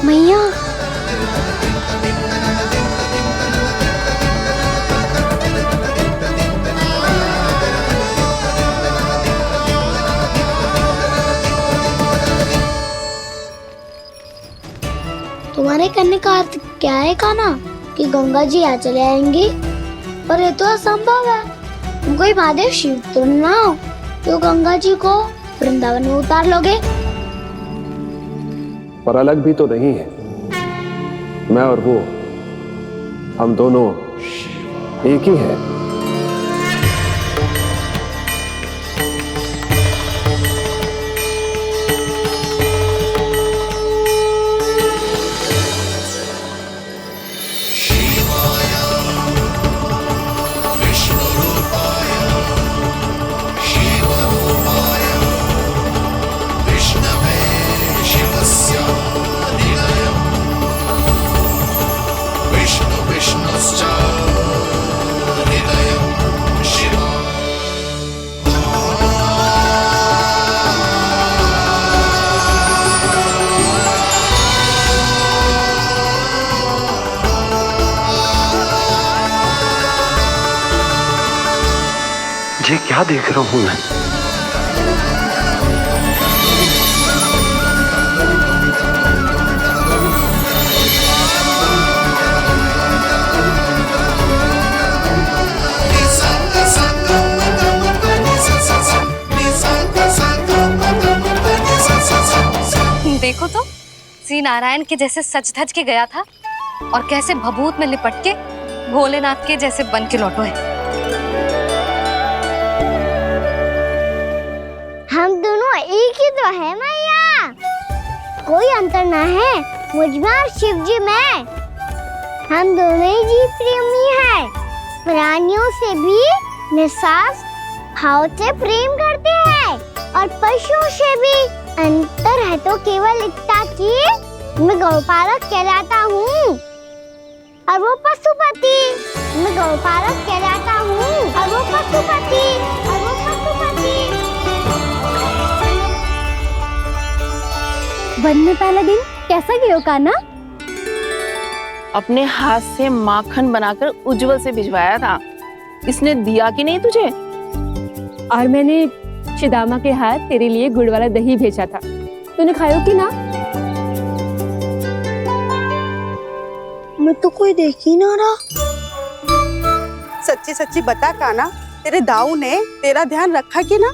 मैया, तुम्हारे करने का अर्थ क्या है कान्हा? कि गंगा जी यहाँ चले आएंगी? पर ये तो असंभव है। तुम कोई महादेव शिव तो ना हो तो गंगा जी को वृंदावन में उतार लोगे? पर अलग भी तो नहीं है। मैं और वो, हम दोनों एक ही हैं। ये क्या देख रहा हूं मैं? देखो तो श्री नारायण के जैसे सच धज के गया था और कैसे भभूत में लिपट के भोलेनाथ के जैसे बन के लौटो है। हम दोनों एक ही तो है मैया, कोई अंतर ना है मुझ में और शिव जी में। हम दोनों ही जीव प्रेमी हैं, प्राणियों से भी निस्वार्थ भाव से प्रेम करते हैं और पशुओं से भी। अंतर है तो केवल इतना कि मैं गौपालक कहलाता हूँ और वो पशुपति। मैं गौपालक कहलाता हूँ और वो पशुपति। वन में पहला दिन कैसा गया कान्हा? अपने हाथ से माखन बनाकर उज्जवल से भिजवाया था। इसने दिया कि नहीं तुझे? और मैंने शिदामा के हाथ तेरे लिए गुड़ वाला दही भेजा था, तूने खायो कि ना? मैं तो कोई देख ही ना रहा। सच्ची सच्ची बता कान्हा, तेरे दाऊ ने तेरा ध्यान रखा कि ना?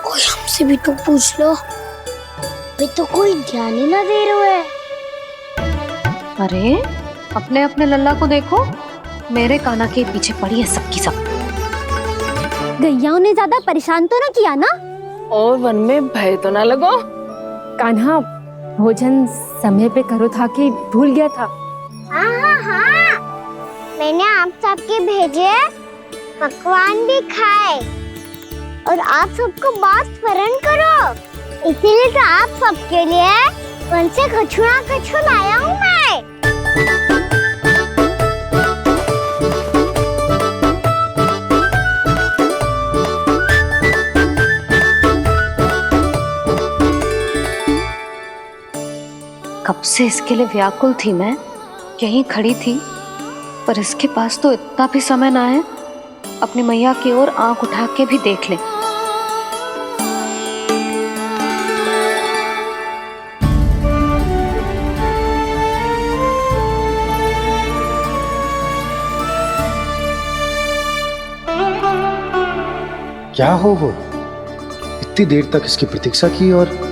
कोई हमसे भी तो पूछ लो, वे तो कोई ध्यान ही ना दे रहे है। अरे अपने अपने लल्ला को देखो, मेरे कान्हा के पीछे पड़ी है सबकी सब। गैयाओं ने ज्यादा परेशान तो ना किया ना? और वन में भय तो ना लगो? कान्हा भोजन समय पे करो था कि भूल गया था? हाँ, मैंने आप सबके भेजे पकवान भी खाए और आप सबको बात स्मरण करो, इसीलिए तो आप सबके लिए वन से कछुआ लाया हूँ मैं। कब से इसके लिए व्याकुल थी मैं, यहीं खड़ी थी, पर इसके पास तो इतना भी समय ना है अपनी मैया की ओर आंख उठा के भी देख ले। क्या हो वो? इतनी देर तक इसकी प्रतीक्षा की और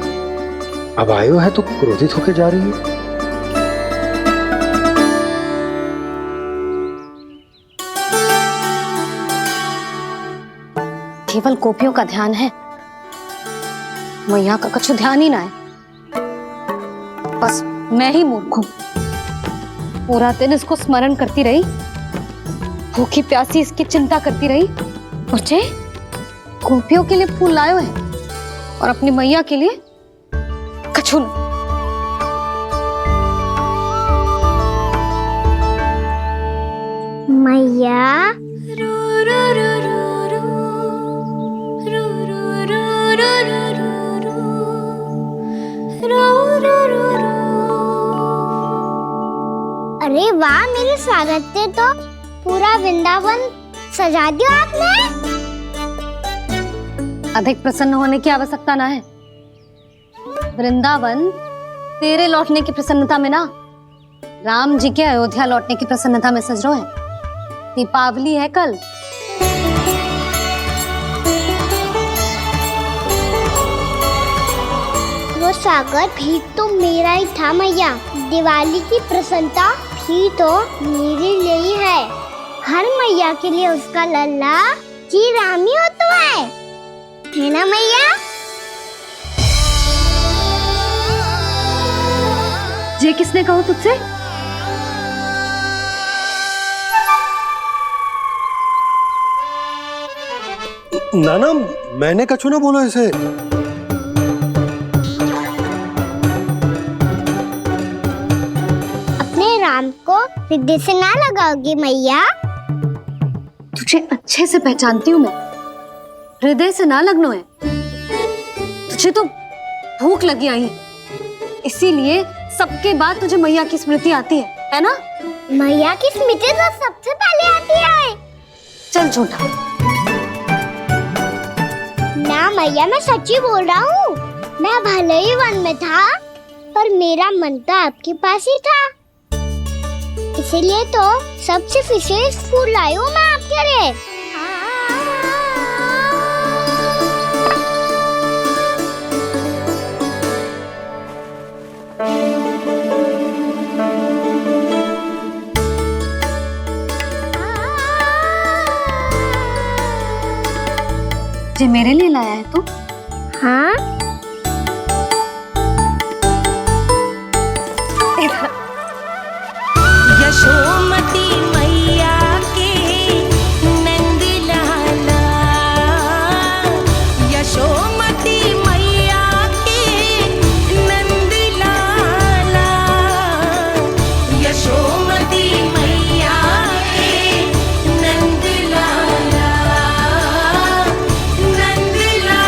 अब आयो है तो क्रोधित होकर जा रही है। केवल गोपियों का ध्यान है, मैया का कुछ ध्यान ही ना है। बस मैं ही मूर्ख हूं, पूरा दिन इसको स्मरण करती रही, भूखी प्यासी इसकी चिंता करती रही, और जे गोपियों के लिए फूल लायो है और अपनी मैया के लिए कछु न। मैया अरे वाह, मेरे स्वागत से तो पूरा वृंदावन सजा दिया आपने। अधिक प्रसन्न होने की आवश्यकता ना है। वृंदावन तेरे लौटने की प्रसन्नता में ना, राम जी के अयोध्या लौटने की प्रसन्नता में सज रहे हैं। दीपावली है कल। वो स्वागत भी तो मेरा ही था मैया। दिवाली की प्रसन्नता भी तो मेरे लिए ही है। हर मैया के लिए उसका लल्ला जी राम ही होता है ना मैया? ये किसने कहा तुझसे? नाना, मैंने कछु ना बोला इसे। अपने राम को हृदय से ना लगाओगी मैया? तुझे अच्छे से पहचानती हूँ मैं, हृदय से ना लगनो है। तुझे तो भूख लगी आई, इसीलिए सबके बाद तुझे मैया की स्मृति आती है ना? मैया की स्मृति तो सबसे पहले आती है। चल झूठा। ना मैया, मैं सच्ची बोल रहा हूँ। मैं भले ही वन में था, पर मेरा मन तो आपके पास ही था। इसीलिए तो सबसे विशेष फूल लाई हूँ मैं आपके लिए। ये मेरे लिए लाया है तू? हाँ, यशोमती मैया के नंद लाला, यशोमती मैया के नंद लाला, यशोमती मैया के नंद लाला, नंद लाला।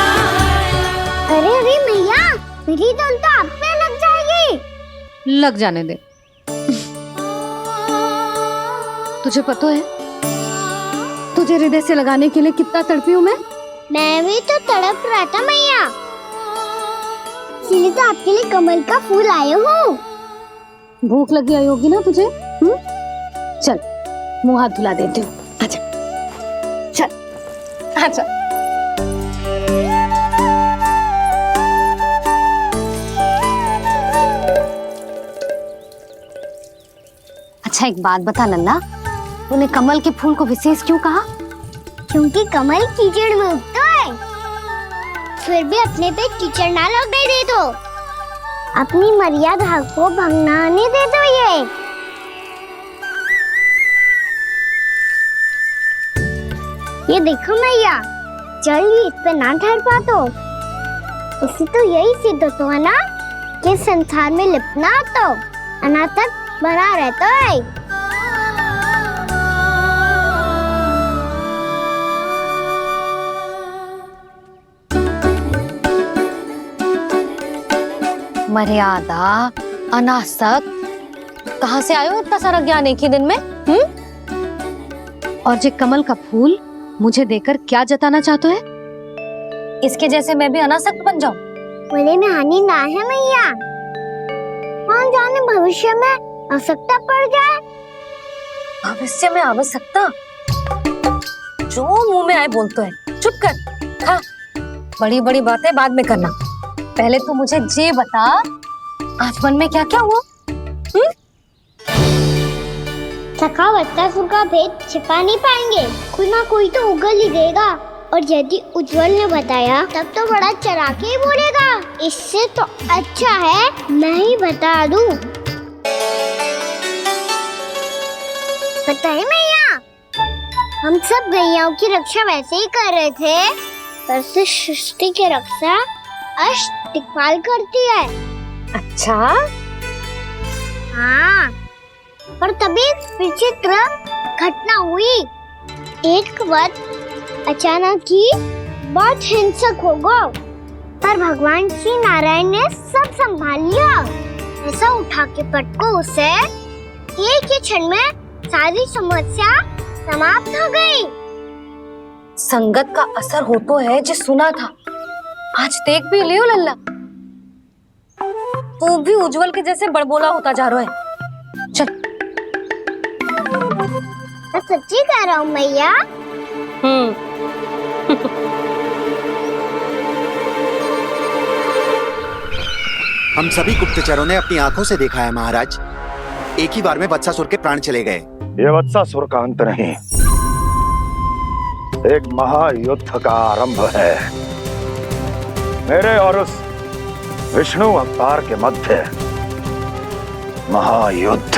अरे अरे मैया, मेरी धुन तो आप पे लग जाएगी। लग जाने दे। तुझे पता है तुझे हृदय से लगाने के लिए कितना तड़पी हूँ मैं भी तो तड़प रहा था मैया, इसीलिए तो आपके लिए कमल का फूल आए हूँ। भूख लगी आई होगी ना तुझे? चल मुंह हाथ धुला देती हूँ। आजा, चल आजा। अच्छा एक बात बता लल्ला, तूने कमल के फूल को विशेष क्यों कहा? क्योंकि कमल कीचड़ में उगता है, फिर भी अपने पे कीचड़ ना लगने दे दो। अपनी मर्यादा को भंग ना आने दे दो। ये देखो मैया, जल ही इस पे ना ठहर पा तो इसी तो यही सिद्ध होता है ना कि संसार में लिपना तो अनाथक बना रहता है। मर्यादा, अनासक, कहाँ से आयो इतना सारा ज्ञान एक ही दिन में? और ये कमल का फूल मुझे देकर क्या जताना चाहते है? इसके जैसे मैं भी अनासक्त बन जाऊं? बोले में हानि ना है मैया, कौन जाने भविष्य में आवश्यकता पड़ जाए। भविष्य में आवश्यकता? जो मुंह में आए बोलते हैं, चुप कर। हाँ, बड़ी बड़ी बातें बाद में करना, पहले तू मुझे ये बता आज मन में क्या क्या हुआ? सखावत्ता का भेद छिपा नहीं पाएंगे, कोई ना कोई तो उगल ही देगा। और यदि उज्जवल ने बताया तब तो बड़ा चला के ही बोलेगा। इससे तो अच्छा है मैं ही बता दूं। पता है मैया, हम सब गैयाओं की रक्षा वैसे ही कर रहे थे, पर से सृष्टि की रक्षा अष्टदिक्पाल करती है। अच्छा? हाँ, पर तभी विचित्र घटना हुई। एक वक्त अचानक ही बहुत हिंसक हो गया, पर भगवान श्री नारायण ने सब संभाल लिया। ऐसा उठा के पटको उसे एक ही क्षण में सारी समस्या समाप्त हो गई। संगत का असर हो तो है जो सुना था। आज देख भी लियो लल्ला, तू भी उज्जवल के जैसे बड़बोला होता जा रहा है। चल। मैं सच्ची कह रहा हूँ मैया। हम सभी गुप्तचरों ने अपनी आंखों से देखा है महाराज, एक ही बार में वत्सासुर के प्राण चले गए। ये वत्सासुर का अंत नहीं, एक महायुद्ध का आरंभ है। मेरे और उस विष्णु अवतार के मध्य महायुद्ध।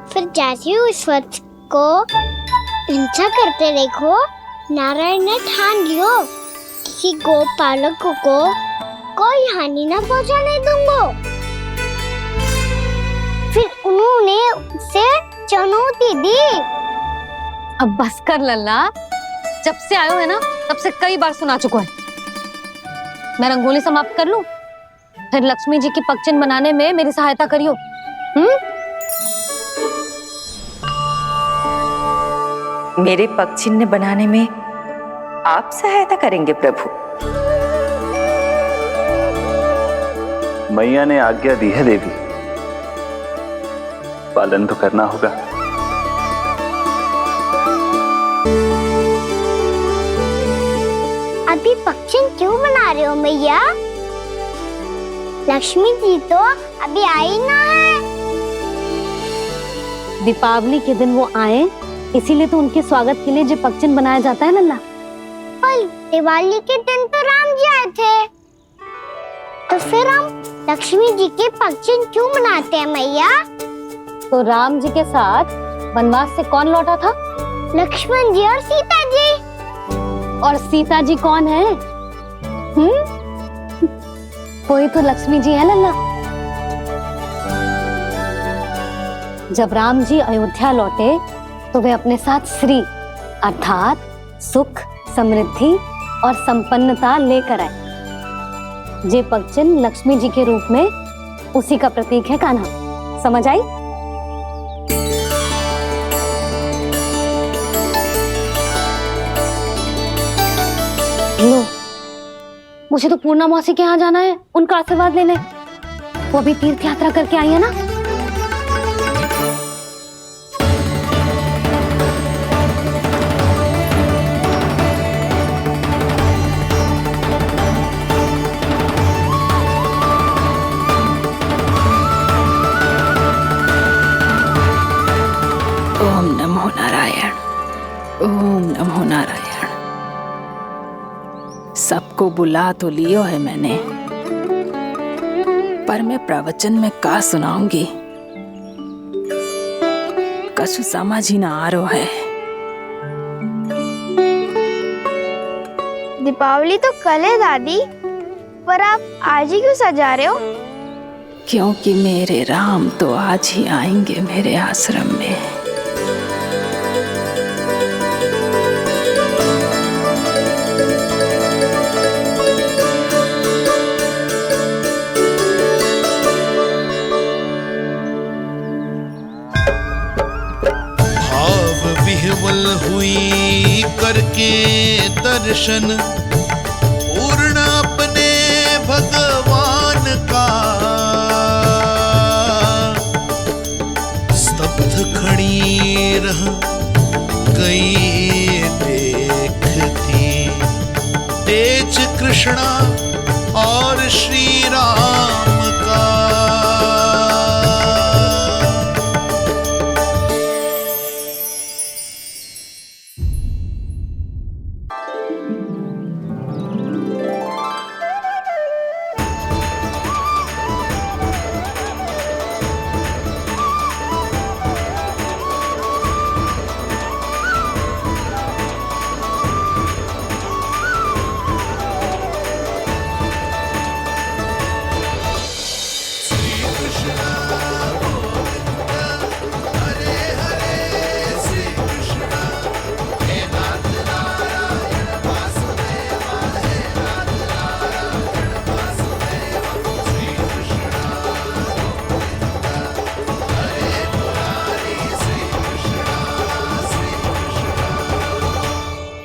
फिर जैसे उस वक्त को हिंसा करते देखो, नारायण ने ठान लियो किसी गोपालक को कोई हानि न पहुंचाने दूंगा। फिर उन्होंने उसे चुनौती दी। अब बस कर लल्ला, जब से आयो है ना तब से कई बार सुना चुका है। मैं रंगोली समाप्त कर लूं, फिर लक्ष्मी जी की पगचिन बनाने में मेरी सहायता करियो। मेरे पगचिन्ह बनाने में आप सहायता करेंगे प्रभु? मैया ने आज्ञा दी है देवी, पालन तो करना होगा। अभी पगचिन क्यों बना रहे हो मैया? लक्ष्मी जी तो अभी आई ना है। दीपावली के दिन वो आए, इसीलिए तो उनके स्वागत के लिए जो पगचिन बनाया जाता है लल्ला। पर दिवाली के दिन तो राम जी आए थे, तो फिर हम लक्ष्मी जी के पगचिन क्यों बनाते हैं मैया? तो राम जी के साथ वनवास से कौन लौटा था? लक्ष्मण जी और सीता जी। और सीता जी कौन है? वही तो लक्ष्मी जी है लल्ला। जब राम जी अयोध्या लौटे तो वे अपने साथ श्री अर्थात सुख, समृद्धि और संपन्नता लेकर आए। जे पगचिन लक्ष्मी जी के रूप में उसी का प्रतीक है कान्हा। समझ आई? लो, मुझे तो पूर्णा मौसी के यहाँ जाना है, उनका आशीर्वाद लेने। वो अभी तीर्थ यात्रा करके आई है ना। ओम नमो नारायण, ओम नमो नारायण। सबको बुला तो लियो है मैंने, पर मैं प्रवचन में का सुनाऊंगी, कछु समझ ही ना आ रहा है। दीपावली तो कल है दादी, पर आप आज ही क्यों सजा रहे हो? क्योंकि मेरे राम तो आज ही आएंगे मेरे आश्रम में। विह्वल हुई करके दर्शन, पूर्ण अपने भगवान का, स्तब्ध खड़ी रह गई देखती तेज कृष्णा और श्री राम का।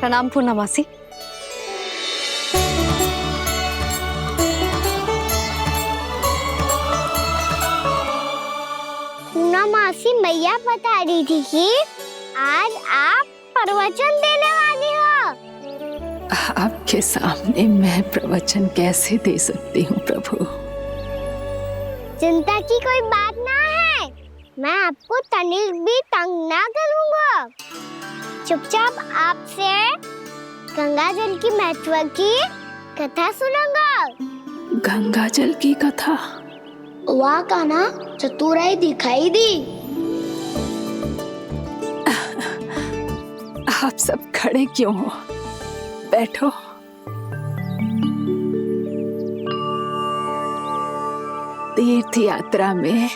प्रणाम पूर्णा मासी। पूर्णा मासी, मैया बता रही थी कि आज आप प्रवचन देने वाली हो। आपके सामने मैं प्रवचन कैसे दे सकती हूँ प्रभु? चिंता की कोई बात ना है, मैं आपको तनिक भी तंग ना करूँगा। चुपचाप आपसे गंगा जल की महत्व की कथा सुनूंगा। गंगा जल की कथा? वाह कान्हा, चतुराई दिखाई दी। आप सब खड़े क्यों हो? बैठो। तीर्थ यात्रा में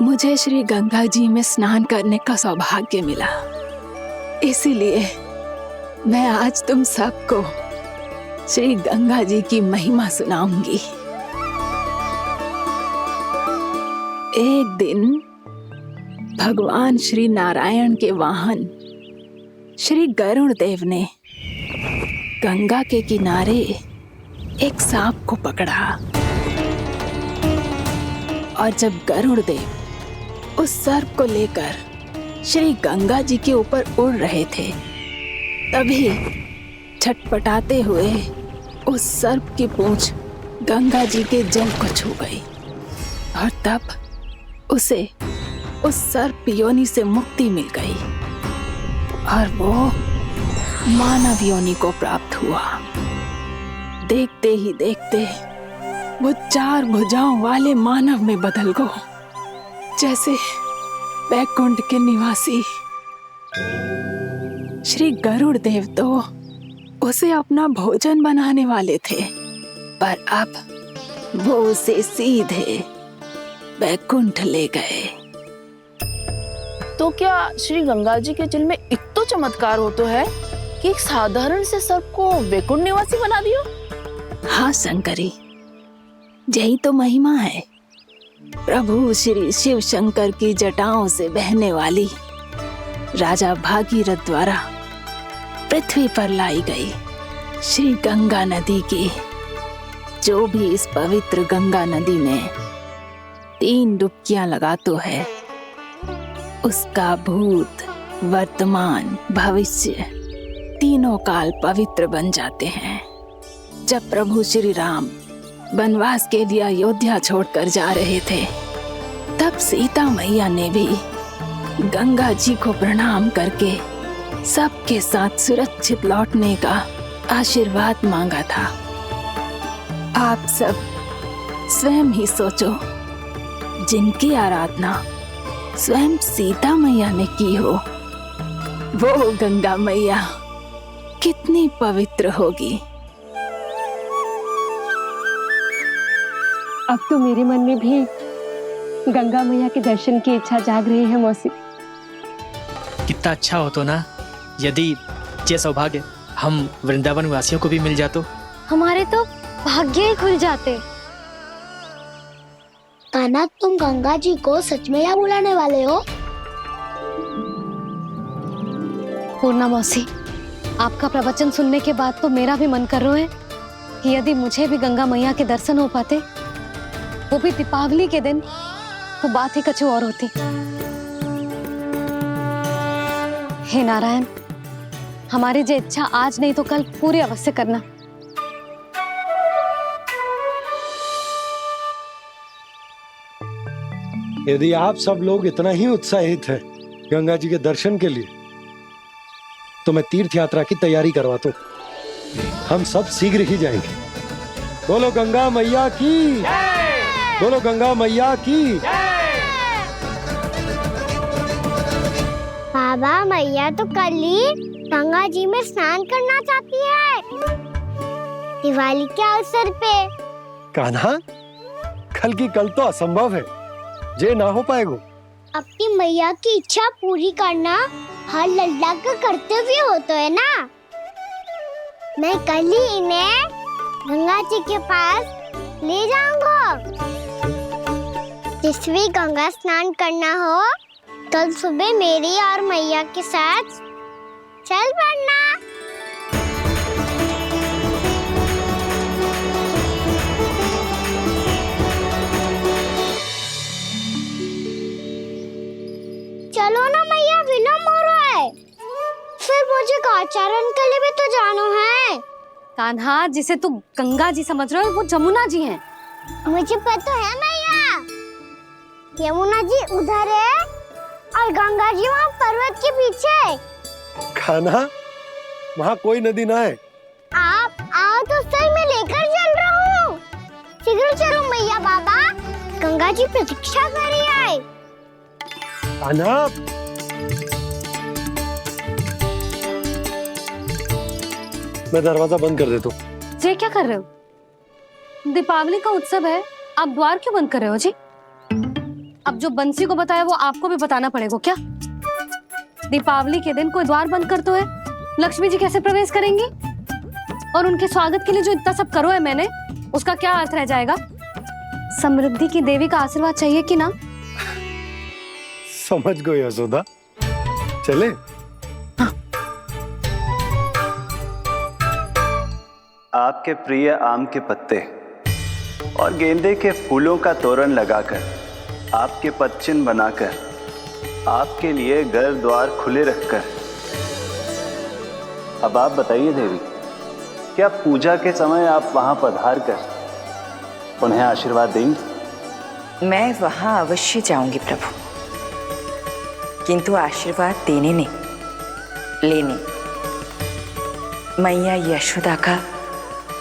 मुझे श्री गंगा जी में स्नान करने का सौभाग्य मिला, इसीलिए मैं आज तुम सबको श्री गंगा जी की महिमा सुनाऊंगी। एक दिन भगवान श्री नारायण के वाहन श्री गरुड़ देव ने गंगा के किनारे एक सांप को पकड़ा, और जब गरुड़ देव उस सर्प को लेकर श्री गंगा जी के ऊपर उड़ रहे थे, तभी छटपटाते हुए उस सर्प की पूंछ गंगा जी के जल को छू गई, और तब उसे उस सर्प योनि से मुक्ति मिल गई और वो मानव योनि को प्राप्त हुआ। देखते ही देखते वो 4 भुजाओं वाले मानव में बदल गो, जैसे बैकुंठ के निवासी। श्री गरुड़ देव तो उसे अपना भोजन बनाने वाले थे, पर अब वो उसे सीधे बैकुंठ ले गए। तो क्या श्री गंगा जी के जल में इतना चमत्कार हो तो है कि एक साधारण से सर्प को वैकुंठ निवासी बना दियो? हाँ शंकरी, यही तो महिमा है। प्रभु श्री शिव शंकर की जटाओं से बहने वाली राजा भागीरथ द्वारा पृथ्वी पर लाई गई श्री गंगा नदी की, जो भी इस पवित्र गंगा नदी में 3 डुबकियां लगातो है, उसका भूत, वर्तमान, भविष्य तीनों काल पवित्र बन जाते हैं। जब प्रभु श्री राम वनवास के लिए अयोध्या छोड़कर जा रहे थे, तब सीता मैया ने भी गंगा जी को प्रणाम करके सबके साथ सुरक्षित लौटने का आशीर्वाद मांगा था। आप सब स्वयं ही सोचो, जिनकी आराधना स्वयं सीता मैया ने की हो, वो गंगा मैया कितनी पवित्र होगी। अब तो मेरे मन में भी गंगा मैया के दर्शन की इच्छा जाग रही है मौसी। कितना अच्छा हो तो ना यदि ये सौभाग्य हम वृंदावन वासियों को भी मिल जातो। हमारे तो भाग्य ही खुल जाते। कान्हा, तुम गंगा जी को सच में यहाँ बुलाने वाले हो? पूर्णा मौसी, आपका प्रवचन सुनने के बाद तो मेरा भी मन कर रहा है कि यदि मुझे भी गंगा मैया के दर्शन हो पाते, वो भी दीपावली के दिन, तो बात ही कुछ और होती। हे नारायण, हमारी जो इच्छा आज नहीं तो कल पूरी अवश्य करना। यदि आप सब लोग इतना ही उत्साहित हैं गंगा जी के दर्शन के लिए, तो मैं तीर्थ यात्रा की तैयारी करवाता हूँ। हम सब शीघ्र ही जाएंगे। बोलो गंगा मैया की, बोलो गंगा मैया की। बाबा, मैया तो कल ही गंगा जी में स्नान करना चाहती है, दिवाली के अवसर पे। कान्हा, कल की कल तो असंभव है, जे ना हो पाएगा। अपनी मैया की इच्छा पूरी करना हर लल्ला का कर्तव्य होता है ना। मैं कल ही इन्हें गंगा जी के पास ले जाऊंगा। जिस भी गंगा स्नान करना हो, कल सुबह मेरी और मैया के साथ चल पड़ना। आचार्य के लिए भी तो जानो है। कान्हा, जिसे तू गंगा जी समझ रहे हो वो जमुना जी हैं। मुझे पता है मैया, यमुना जी उधर है और गंगा जी वहाँ पर्वत के पीछे। कान्हा, वहाँ कोई नदी ना है। आप आओ तो सही, मैं लेकर चल रहा हूँ। शीघ्र चलो मैया बाबा, गंगा जी प्रतीक्षा कर रही है। कान्हा, मैं दरवाजा बंद कर देता हूँ। ये क्या कर रहे हो? दीपावली का उत्सव है, आप द्वार क्यों बंद कर रहे हो जी? अब जो बंसी को बताया वो आपको भी बताना पड़ेगा क्या? दीपावली के दिन कोई द्वार बंद कर तो है, लक्ष्मी जी कैसे प्रवेश करेंगी? और उनके स्वागत के लिए जो इतना सब करो है मैंने, उसका क्या अर्थ रह जाएगा? समृद्धि की देवी का आशीर्वाद चाहिए कि ना? समझ गई यशोदा, चले। आपके प्रिय आम के पत्ते और गेंदे के फूलों का तोरण लगाकर, आपके पदचिन्ह बनाकर, आपके लिए घर द्वार खुले रखकर, अब आप बताइए देवी, क्या पूजा के समय आप वहां पधार कर उन्हें आशीर्वाद देंगी? मैं वहां अवश्य जाऊंगी प्रभु, किंतु आशीर्वाद देने नहीं, लेने, मैया यशोदा का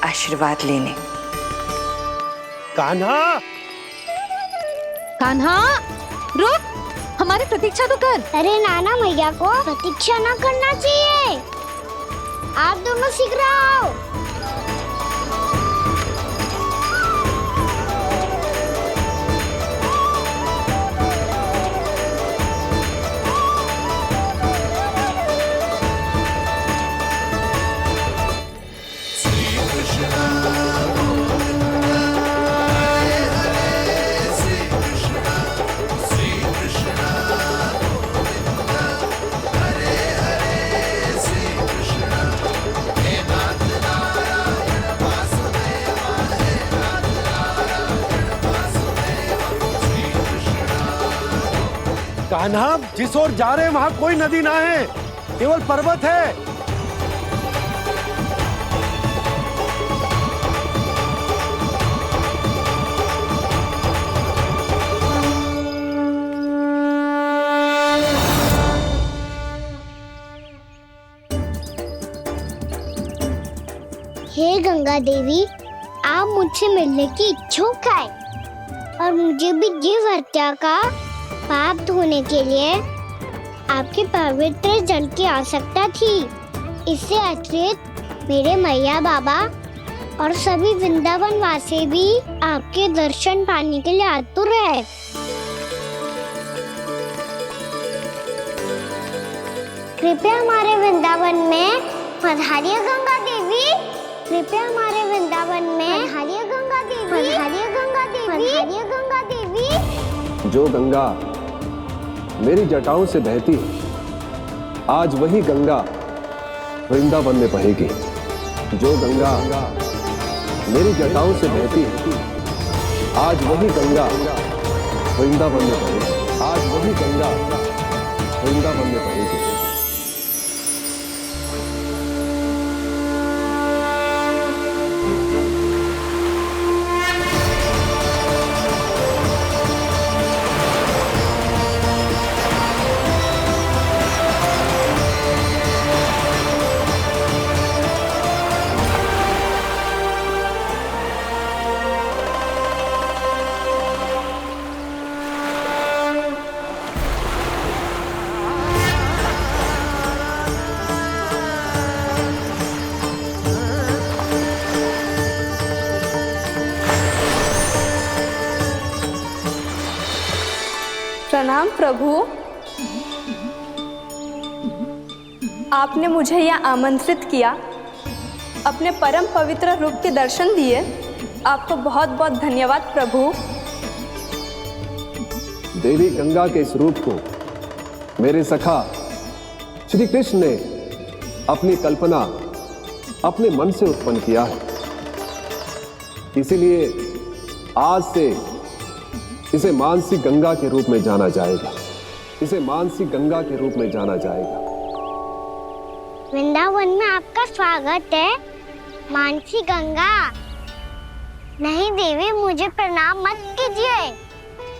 आशीर्वाद लेने। कान्हा, कान्हा रुक, हमारी प्रतीक्षा तो कर। अरे नाना, मैया को प्रतीक्षा ना करना चाहिए, आप दोनों शीघ्र आओ। कान्हा, जिस ओर जा रहे हैं वहाँ कोई नदी ना है, केवल पर्वत है। हे गंगा देवी, आप मुझसे मिलने की इच्छुक है और मुझे भी जीव हत्या का पाप धोने के लिए आपके पवित्र जल की आवश्यकता थी। इससे अतिरिक्त मेरे मैया बाबा और सभी वृंदावन वासी भी आपके दर्शन पाने के लिए आतुर है। कृपया हमारे वृंदावन में पधारिए गंगा देवी, कृपया हमारे वृंदावन में पधारिए गंगा देवी, पधारिए गंगा देवी, पधारिए गंगा देवी। जो गंगा मेरी जटाओं से बहती है, आज वही गंगा वृंदावन में बहेगी। जो गंगा मेरी जटाओं से बहती है, आज वही गंगा वृंदावन में बहेगी। आज वही गंगा वृंदावन में बहेगी। प्रणाम प्रभु, आपने मुझे यहाँ आमंत्रित किया, अपने परम पवित्र रूप के दर्शन दिए, आपको बहुत बहुत धन्यवाद प्रभु। देवी गंगा के इस रूप को मेरे सखा श्री कृष्ण ने अपनी कल्पना अपने मन से उत्पन्न किया है, इसीलिए आज से इसे मानसी गंगा के रूप में जाना जाएगा। इसे मानसी गंगा के रूप में जाना जाएगा। वृंदावन में आपका स्वागत है। मानसी गंगा। नहीं देवी, मुझे प्रणाम मत कीजिए।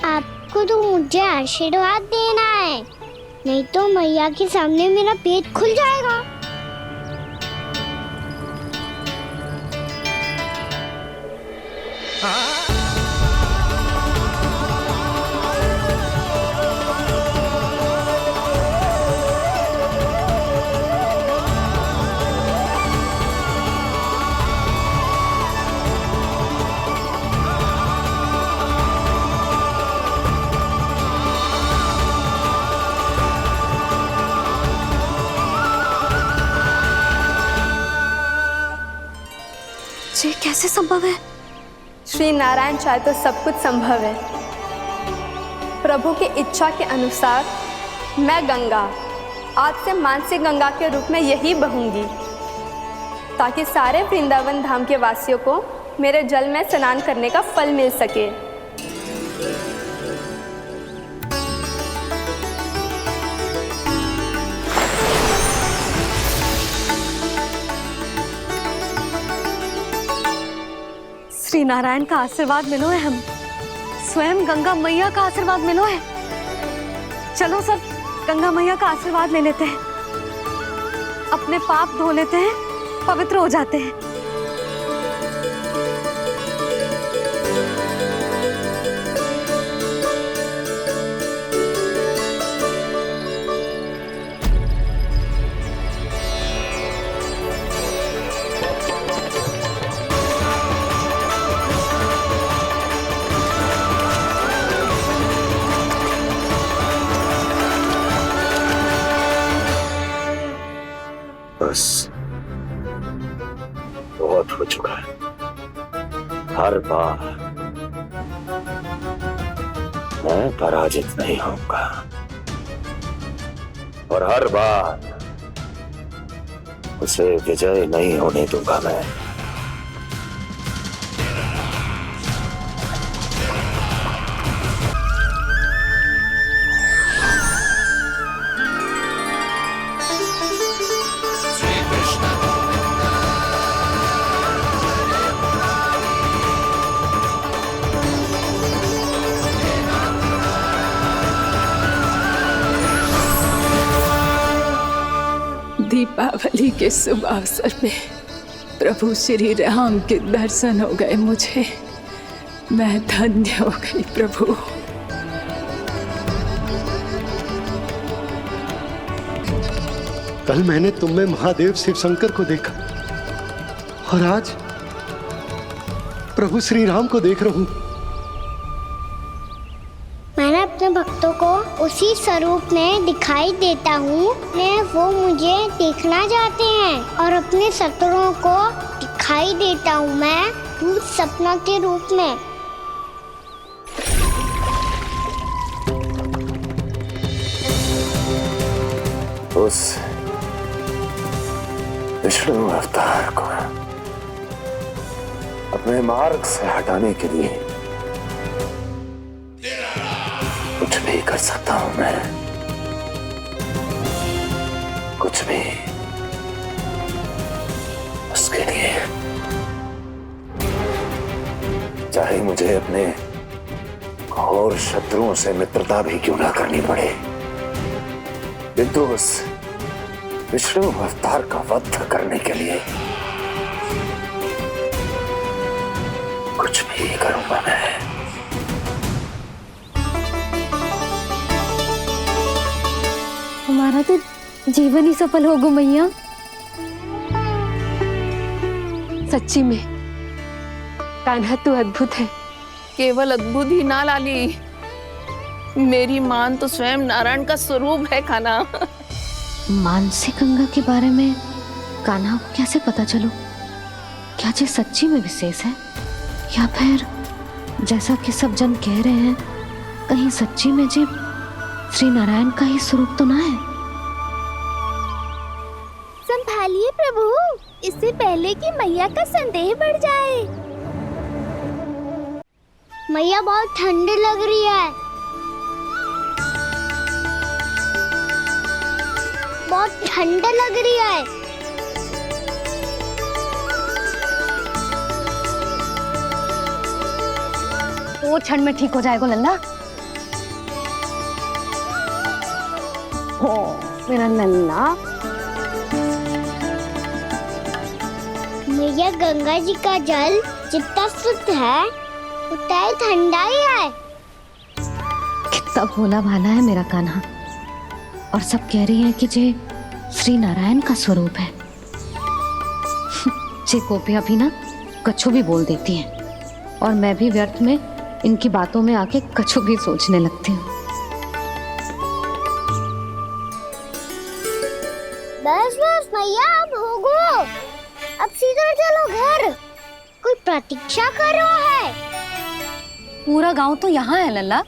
आपको तो मुझे आशीर्वाद देना है, नहीं तो मैया के सामने मेरा पेट खुल जाएगा। ये कैसे संभव है? श्री नारायण चाहे तो सब कुछ संभव है। प्रभु की इच्छा के अनुसार मैं गंगा आज से मानसी गंगा के रूप में यही बहूंगी, ताकि सारे वृंदावन धाम के वासियों को मेरे जल में स्नान करने का फल मिल सके। श्री नारायण का आशीर्वाद मिलो है, हम स्वयं गंगा मैया का आशीर्वाद मिलो है। चलो सब गंगा मैया का आशीर्वाद ले लेते हैं, अपने पाप धो लेते हैं, पवित्र हो जाते हैं। बस बहुत हो चुका है। हर बार मैं पराजित नहीं होऊंगा और हर बार उसे विजय नहीं होने दूंगा मैं। दीपावली के शुभ अवसर में प्रभु श्री राम के दर्शन हो गए मुझे। मैं धन्य हो गई प्रभु। कल मैंने तुम में महादेव शिव शंकर को देखा और आज प्रभु श्री राम को देख रहा हूं। मैंने अपने भक्तों को उसी स्वरूप में दिखाई देता हूँ, वो मुझे देखना चाहते हैं और अपने शत्रुओं को दिखाई देता हूँ मैं भूत सपना के रूप में। उस विष्णु अवतार को अपने मार्ग से हटाने के लिए कुछ भी कर सकता हूं मैं, कुछ भी। उसके लिए चाहे मुझे अपने घोर शत्रुओं से मित्रता भी क्यों ना करनी पड़े, किंतु उस विष्णु अवतार का वध करने के लिए कुछ भी करूंगा मैं। हमारा तो जीवन ही सफल होगा मैया। सच्ची में कान्हा तू अद्भुत है। केवल अद्भुत ही ना लाली, मेरी मान तो स्वयं नारायण का स्वरूप है कान्हा। मानसी गंगा के बारे में कान्हा को कैसे पता चलो? क्या ये सच्ची में विशेष है या फिर जैसा कि सब जन कह रहे हैं, कहीं सच्ची में जी श्री नारायण का ही स्वरूप तो ना है? संभालिए प्रभु, इससे पहले कि मैया का संदेह बढ़ जाए। मैया बहुत ठंडी लग रही है, बहुत ठंडा लग रही है। वो क्षण में ठीक हो जाएगा लल्ला। हो मेरा लल्ला। मैया गंगा जी का जल जितना शुद्ध है उतना ही ठंडा ही है। कितना भोला भाला है मेरा कान्हा। और सब कह रही हैं कि जे श्री नारायण का स्वरूप है। जे गोपियां भी ना कछु भी बोल देती हैं और मैं भी व्यर्थ में इनकी बातों में आके कछु भी सोचने लगती हूँ। बस बस मैया अब होगो। अब सीधा चलो घर। कोई प्रतीक्षा कर रहा है। पूरा गांव तो यहाँ है लल्ला,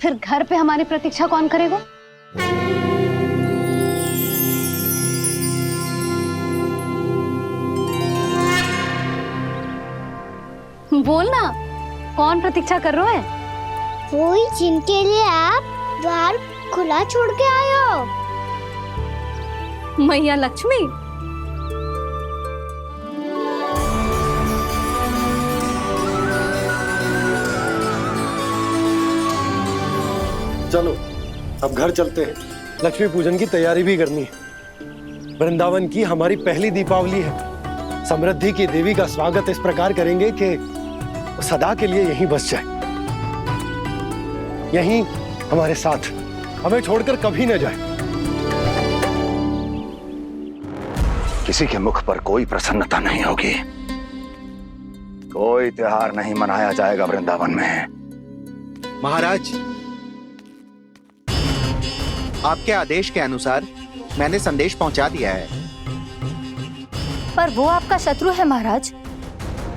फिर घर पे हमारी प्रतीक्षा कौन करेगा? बोल ना, कौन प्रतीक्षा कर रहे हैं? कोई जिनके लिए आप द्वार खुला छोड़ के आए हो। मैया लक्ष्मी। चलो अब घर चलते हैं। लक्ष्मी पूजन की तैयारी भी करनी है। वृंदावन की हमारी पहली दीपावली है। समृद्धि की देवी का स्वागत इस प्रकार करेंगे कि वो सदा के लिए यहीं बस जाए, यहीं हमारे साथ, हमें छोड़कर कभी न जाए। किसी के मुख पर कोई प्रसन्नता नहीं होगी। कोई त्योहार नहीं मनाया जाएगा वृंदावन में। महाराज, आपके आदेश के अनुसार मैंने संदेश पहुंचा दिया है। पर वो आपका शत्रु है महाराज,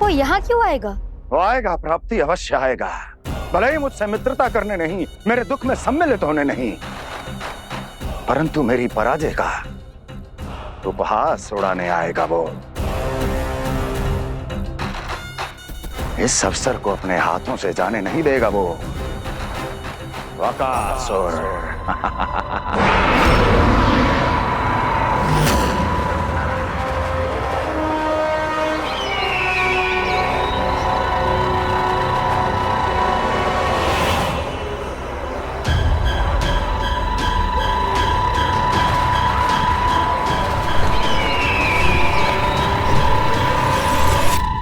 वो यहाँ क्यों आएगा? वो आएगा, प्राप्ति अवश्य आएगा। भले ही मुझसे मित्रता करने नहीं, मेरे दुख में सम्मिलित होने नहीं, परंतु मेरी पराजय का उपहास उड़ाने आएगा वो। इस अवसर को अपने हाथों से जाने नहीं देगा वो। वकासुर।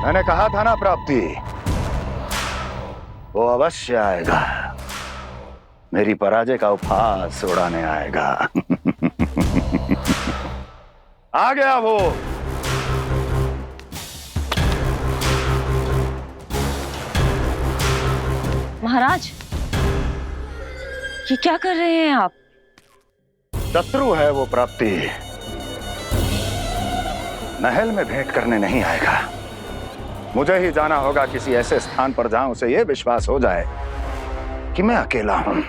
मैंने कहा था ना प्राप्ति, वो अवश्य आएगा। मेरी पराजय का उपहास उड़ाने आएगा। आ गया वो। महाराज, ये क्या कर रहे हैं आप? शत्रु है वो प्राप्ति। महल में भेंट करने नहीं आएगा। मुझे ही जाना होगा किसी ऐसे स्थान पर जहां उसे यह विश्वास हो जाए कि मैं अकेला हूं।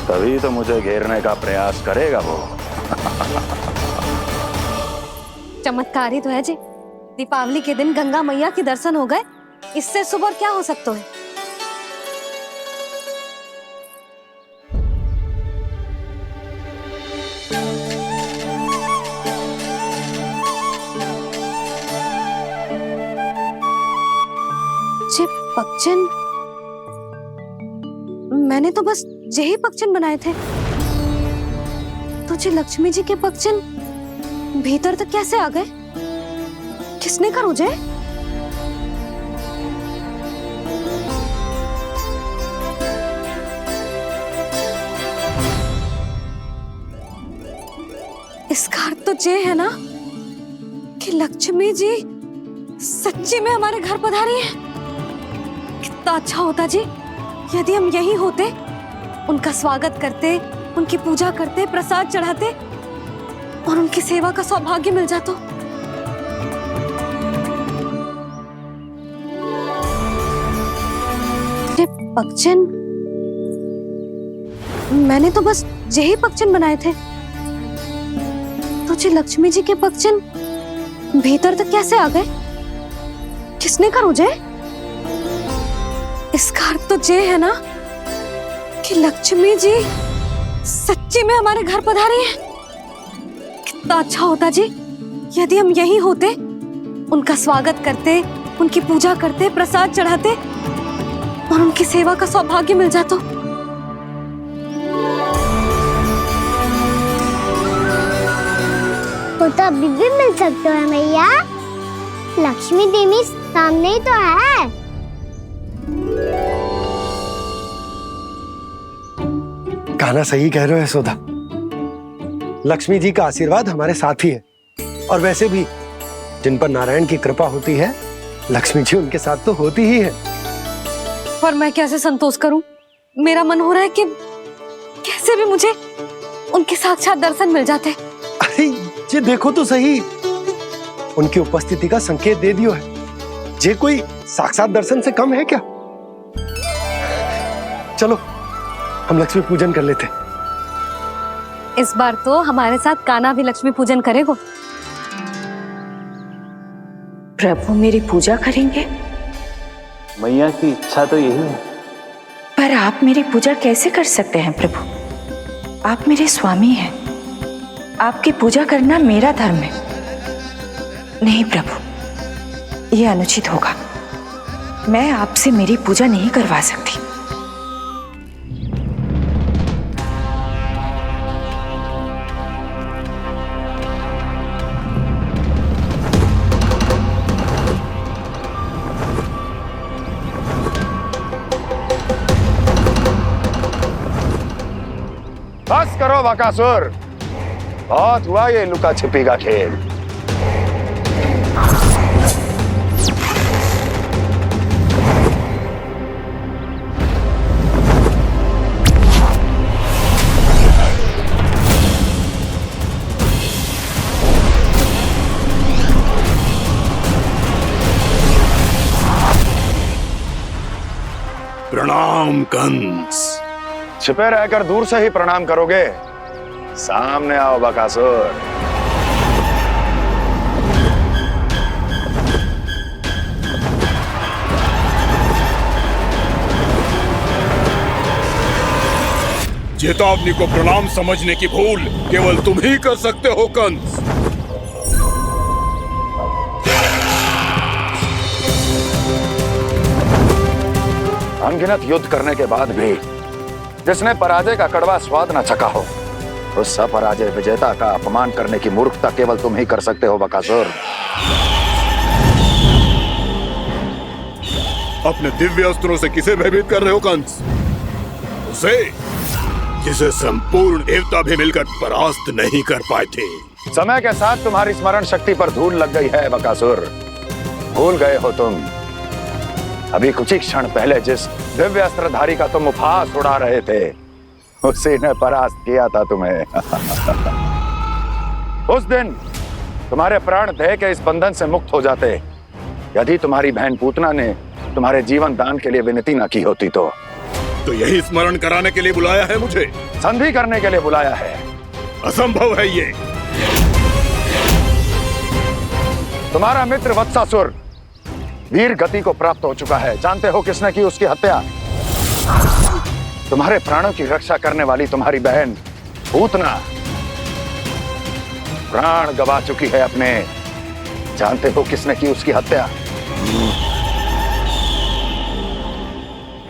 तभी तो मुझे घेरने का प्रयास करेगा वो। चमत्कार ही तो है जी। दीपावली के दिन गंगा मैया के दर्शन हो गए, इससे शुभ और क्या हो सकता है? पक्षन, मैंने तो बस यही पक्षन बनाए थे। तुझे लक्ष्मी जी के पक्षन भीतर तक कैसे आ गए? किसने कर मुझे? इसका अर्थ तो ये है ना कि लक्ष्मी जी सच्ची में हमारे घर पधारी है। कितना अच्छा होता जी यदि हम यही होते, उनका स्वागत करते, उनकी पूजा करते, प्रसाद चढ़ाते और उनकी सेवा का सौभाग्य मिल जाता। पक्षन, मैंने तो बस यही पक्षन बनाए थे। तुझे लक्ष्मी जी के पक्षन भीतर तक कैसे आ गए? किसने कर मुझे? इसका अर्थ तो ये है ना कि लक्ष्मी जी सच्ची में हमारे घर पधारी है। कितना अच्छा होता जी यदि हम यही होते, उनका स्वागत करते, उनकी पूजा करते, प्रसाद चढ़ाते और उनकी सेवा का सौभाग्य मिल जाता। वो तो अभी भी मिल सकते हैं मैया। लक्ष्मी देवी सामने ही तो है। कहना सही कह रहे हो यशोदा। लक्ष्मी जी का आशीर्वाद हमारे साथ ही है, और वैसे भी जिन पर नारायण की कृपा होती है, लक्ष्मी जी उनके साथ तो होती ही है। पर मैं कैसे संतोष करूं? मेरा मन हो रहा है कि कैसे भी मुझे उनके साक्षात दर्शन मिल जाते। अरे ये देखो तो सही, उनकी उपस्थिति का संकेत दे दियो है। ये कोई साक्षात दर्शन से कम है क्या? चलो हम लक्ष्मी पूजन कर लेते। इस बार तो हमारे साथ कान्हा भी लक्ष्मी पूजन करेगा। प्रभु मेरी पूजा करेंगे? मैया की इच्छा तो यही है। पर आप मेरी पूजा कैसे कर सकते हैं प्रभु? आप मेरे स्वामी हैं। आपकी पूजा करना मेरा धर्म है। नहीं प्रभु, यह अनुचित होगा। मैं आपसे मेरी पूजा नहीं करवा सकती। बस करो बकासुर, बहुत हुआ ये लुका छिपी का खेल। प्रणाम कंस। छिपे रहकर दूर से ही प्रणाम करोगे? सामने आओ बकासुर। चेतावनी को प्रणाम समझने की भूल केवल तुम ही कर सकते हो कंस। अनगिनत युद्ध करने के बाद भी जिसने पराजय का कड़वा स्वाद न चखा हो, उस अपराजय विजेता का अपमान करने की मूर्खता केवल तुम ही कर सकते हो बकासुर। अपने दिव्य अस्त्रों से किसे भयभीत कर रहे हो कंस? उसे जिसे संपूर्ण देवता भी मिलकर परास्त नहीं कर पाए थे। समय के साथ तुम्हारी स्मरण शक्ति पर धूल लग गई है बकासुर। भूल गए हो तुम अभी कुछ ही क्षण पहले जिस दिव्य अस्त्रधारी का तुम उपहास उड़ा रहे थे, उसी ने परास्त किया था तुम्हें। उस दिन तुम्हारे प्राण देह के इस बंधन से मुक्त हो जाते यदि तुम्हारी बहन पूतना ने तुम्हारे जीवन दान के लिए विनती न की होती तो। यही स्मरण कराने के लिए बुलाया है मुझे? संधि करने के लिए बुलाया है। असंभव है ये। तुम्हारा मित्र वत्सासुर वीर गति को प्राप्त हो चुका है। जानते हो किसने की उसकी हत्या? तुम्हारे प्राणों की रक्षा करने वाली तुम्हारी बहन पूतना प्राण गवा चुकी है अपने। जानते हो किसने की उसकी हत्या?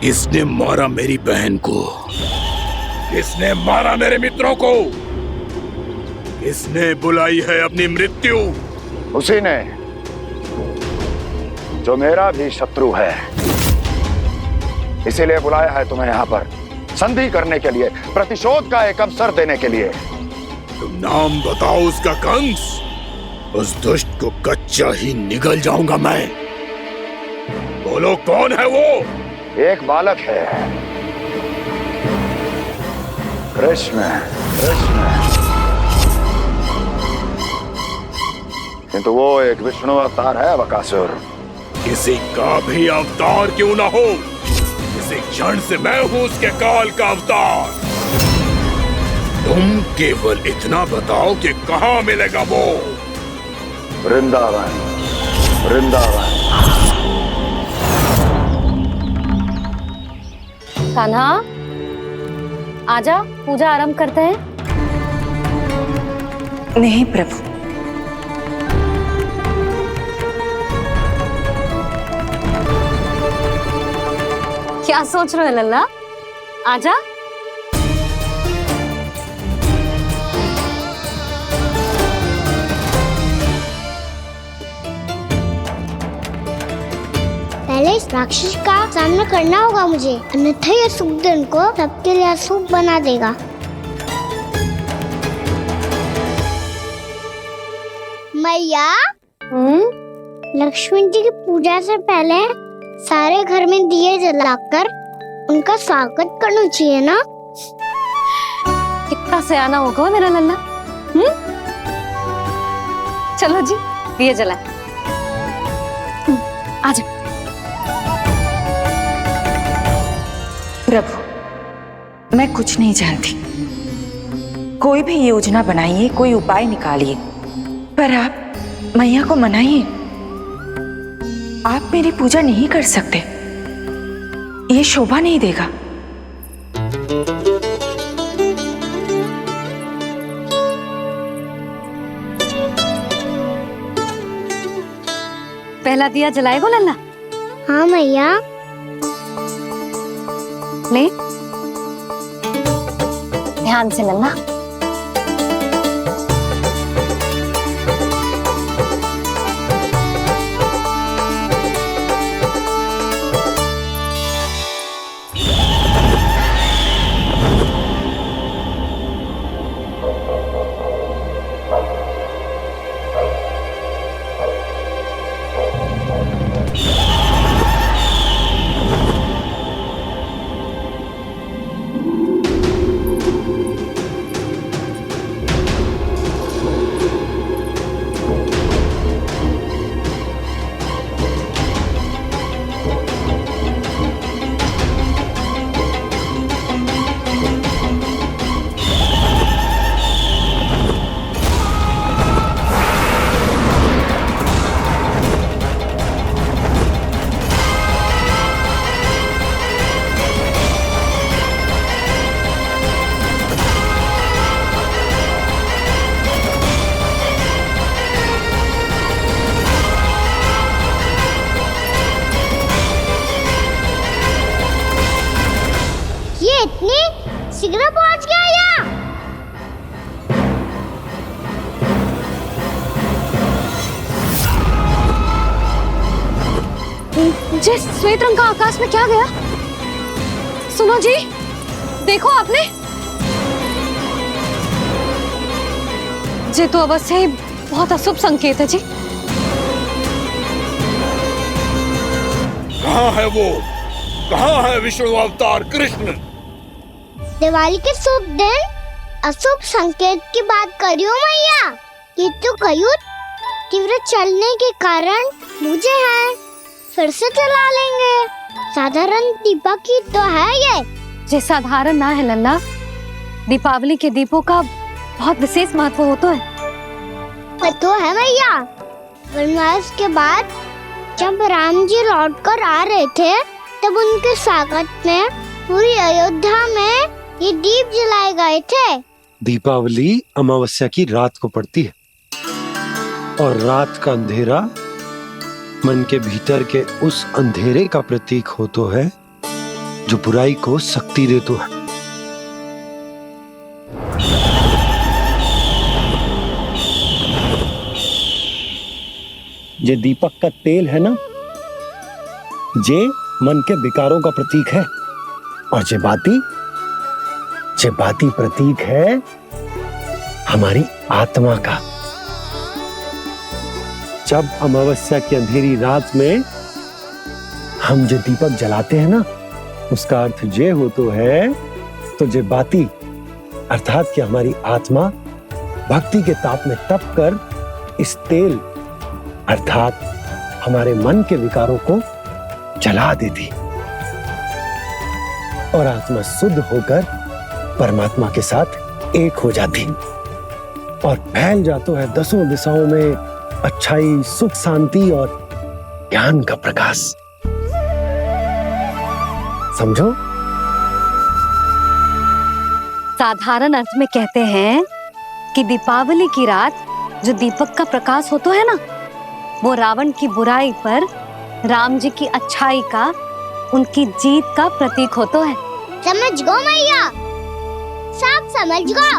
इसने मारा मेरी बहन को। इसने मारा मेरे मित्रों को। इसने बुलाई है अपनी मृत्यु। उसी ने जो मेरा भी शत्रु है। इसीलिए बुलाया है तुम्हें यहाँ पर संधि करने के लिए, प्रतिशोध का एक अवसर देने के लिए। तुम नाम बताओ उसका कंस। उस दुष्ट को कच्चा ही निगल जाऊंगा मैं। बोलो कौन है वो? एक बालक है, कृष्ण। किंतु वो एक विष्णु अवतार है बकासुर। किसी का भी अवतार क्यों ना हो, इसी क्षण से मैं हूं उसके काल का अवतार। तुम केवल इतना बताओ कि कहां मिलेगा वो? वृंदावन। वृंदावन। कान्हा, आजा, पूजा आरंभ करते हैं। नहीं प्रभु, क्या सोच रहे हो लल्ला? आजा। पहले इस राक्षस का सामना करना होगा मुझे, अन्यथा ये सुखदन को सबके लिए अशुभ बना देगा। मैया, लक्ष्मण जी की पूजा से पहले सारे घर में दिए जलाकर उनका स्वागत करना चाहिए ना? कितना सयाना होगा मेरा लल्ला। चलो जी, दिए जलाए। आजा। प्रभु, मैं कुछ नहीं जानती। कोई भी योजना बनाइए, कोई उपाय निकालिए, पर आप मैया को मनाइए। आप मेरी पूजा नहीं कर सकते, ये शोभा नहीं देगा। पहला दिया जलाएगो लल्ला? हाँ मैया। ले, ध्यान से लल्ला। इतनी शीघ्र पहुंच गया यहाँ? जे श्वेत रंग का आकाश में क्या गया? सुनो जी, देखो आपने, जे तो अवश्य ही बहुत अशुभ संकेत है जी। कहाँ है वो? कहाँ है विष्णु अवतार कृष्ण? दिवाली के शुभ दिन अशुभ संकेत की बात करियो मैया। ये तो कयूर तीव्र चलने के कारण मुझे है, फिर से चला लेंगे। साधारण दीपक ही तो है ये साधारण ना है लल्ला, दीपावली के दीपों का बहुत विशेष महत्व होता है। तो है मैया, वनवास के बाद जब राम जी लौटकर आ रहे थे तब उनके स्वागत में पूरी अयोध्या में ये दीप जलाए गए थे। दीपावली अमावस्या की रात को पड़ती है और रात का अंधेरा मन के भीतर के उस अंधेरे का प्रतीक होता है जो बुराई को शक्ति देता है। ये दीपक का तेल है ना, जे मन के विकारों का प्रतीक है, और जे बाती प्रतीक है हमारी आत्मा का। जब अमावस्या की अंधेरी रात में हम जो दीपक जलाते हैं ना, उसका अर्थ जे हो तो है, तो जे बाती अर्थात कि हमारी आत्मा भक्ति के ताप में तप कर इस तेल अर्थात हमारे मन के विकारों को जला देती और आत्मा शुद्ध होकर परमात्मा के साथ एक हो जाती और फैल जाता है दसों दिशाओं में अच्छाई, सुख, शांति और ज्ञान का प्रकाश। समझो? साधारण अर्थ में कहते हैं कि दीपावली की रात जो दीपक का प्रकाश होता है ना, वो रावण की बुराई पर राम जी की अच्छाई का उनकी जीत का प्रतीक हो तो है। समझ गो मैया, सब समझ गो।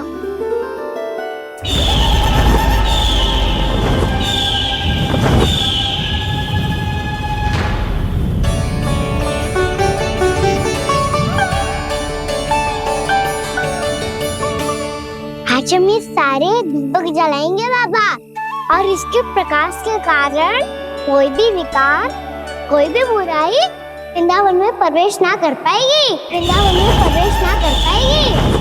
आज हम ये सारे दीपक जलाएंगे बाबा, और इसके प्रकाश के कारण कोई भी विकार, कोई भी बुराई वृंदावन में प्रवेश ना कर पाएगी, वृंदावन में प्रवेश ना कर पाएगी।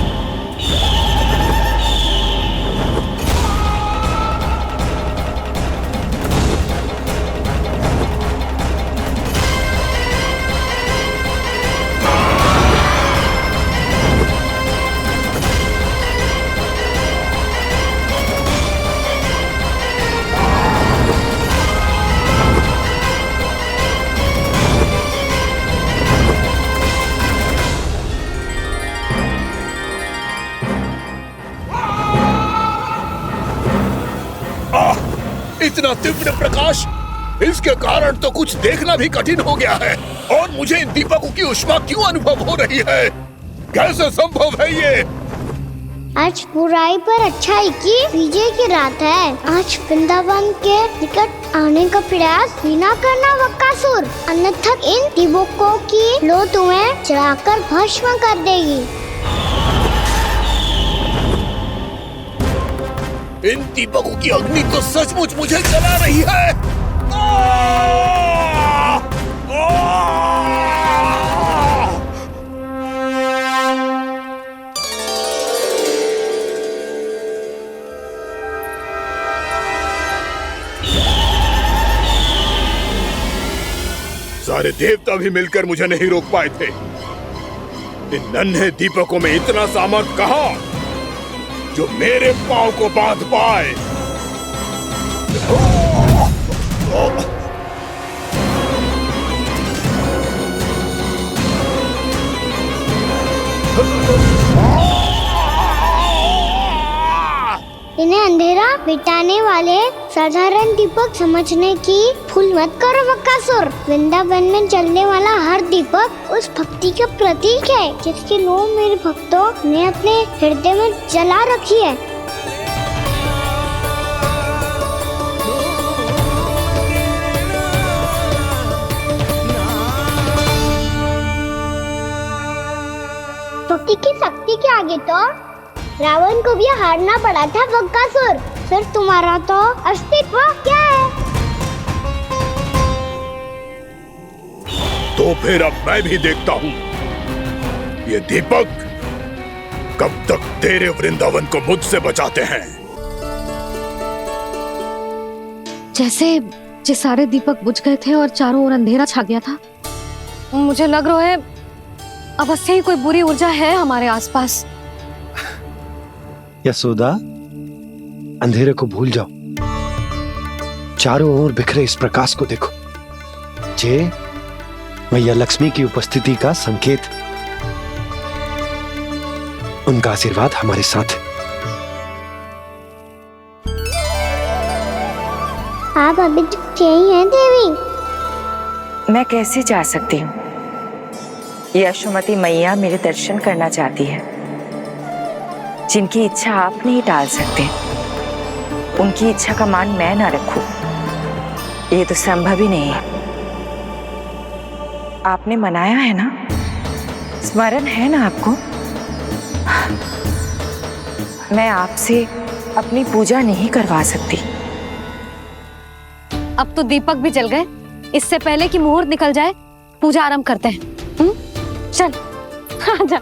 इतना तीव्र प्रकाश, इसके कारण तो कुछ देखना भी कठिन हो गया है। और मुझे इन दीपकों की उष्मा क्यों अनुभव हो रही है? कैसे संभव है ये? आज बुराई पर अच्छाई की विजय की रात है। आज वृंदावन के निकट आने का प्रयास भी ना करना बकासुर, अन्यथा इन दीपकों की लो तुम्हें जलाकर भस्म कर देगी। इन दीपकों की अग्नि तो सचमुच मुझे जला रही है। सारे देवता भी मिलकर मुझे नहीं रोक पाए थे। इन नन्हे दीपकों में इतना सामर्थ कहां जो मेरे पांव को बांध पाए। इन्हें अंधेरा मिटाने वाले साधारण दीपक समझने की भूल मत करो बकासुर। वृंदावन में जलने वाला हर दीपक उस भक्ति का प्रतीक है जिसकी लो मेरे भक्तों ने अपने हृदय में जला रखी है। भक्ति की शक्ति के आगे तो रावण को भी हारना पड़ा था बकासुर। फिर तुम्हारा तो अस्तित्व क्या है? तो फिर अब मैं भी देखता हूँ ये दीपक कब तक तेरे वृंदावन को मुझसे बचाते हैं। जैसे ये सारे दीपक बुझ गए थे और चारों ओर अंधेरा छा गया था, मुझे लग रहा है अवश्य ही कोई बुरी ऊर्जा है हमारे आसपास। यशोदा, अंधेरे को भूल जाओ, चारों ओर बिखरे इस प्रकाश को देखो। जे मैया लक्ष्मी की उपस्थिति का संकेत, उनका आशीर्वाद हमारे साथ है। आप अभी तक यही हैं देवी? मैं कैसे जा सकती हूँ? यशोमती मैया मेरे दर्शन करना चाहती है। जिनकी इच्छा आप नहीं टाल सकते, उनकी इच्छा का मान मैं ना रखूं, ये तो संभव ही नहीं है। आपने मनाया है ना, स्मरण है ना आपको? मैं आपसे अपनी पूजा नहीं करवा सकती। अब तो दीपक भी जल गए, इससे पहले कि मुहूर्त निकल जाए पूजा आरंभ करते हैं। चल आजा।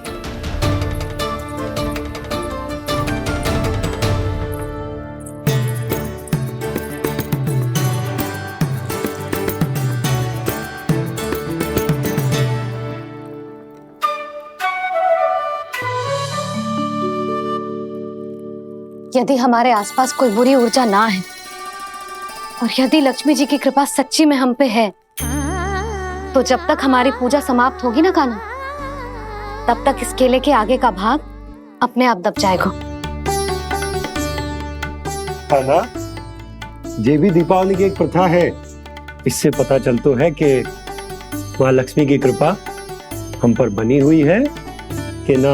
यदि हमारे आसपास कोई बुरी ऊर्जा ना है और यदि लक्ष्मी जी की कृपा सच्ची में हम पे है, तो जब तक हमारी पूजा समाप्त होगी ना कान्हा, तब तक इस केले के आगे का भाग अपने आप दब जाएगा। है ना? ये भी दीपावली की एक प्रथा है। इससे पता चलता है कि माँ लक्ष्मी की कृपा हम पर बनी हुई है कि ना?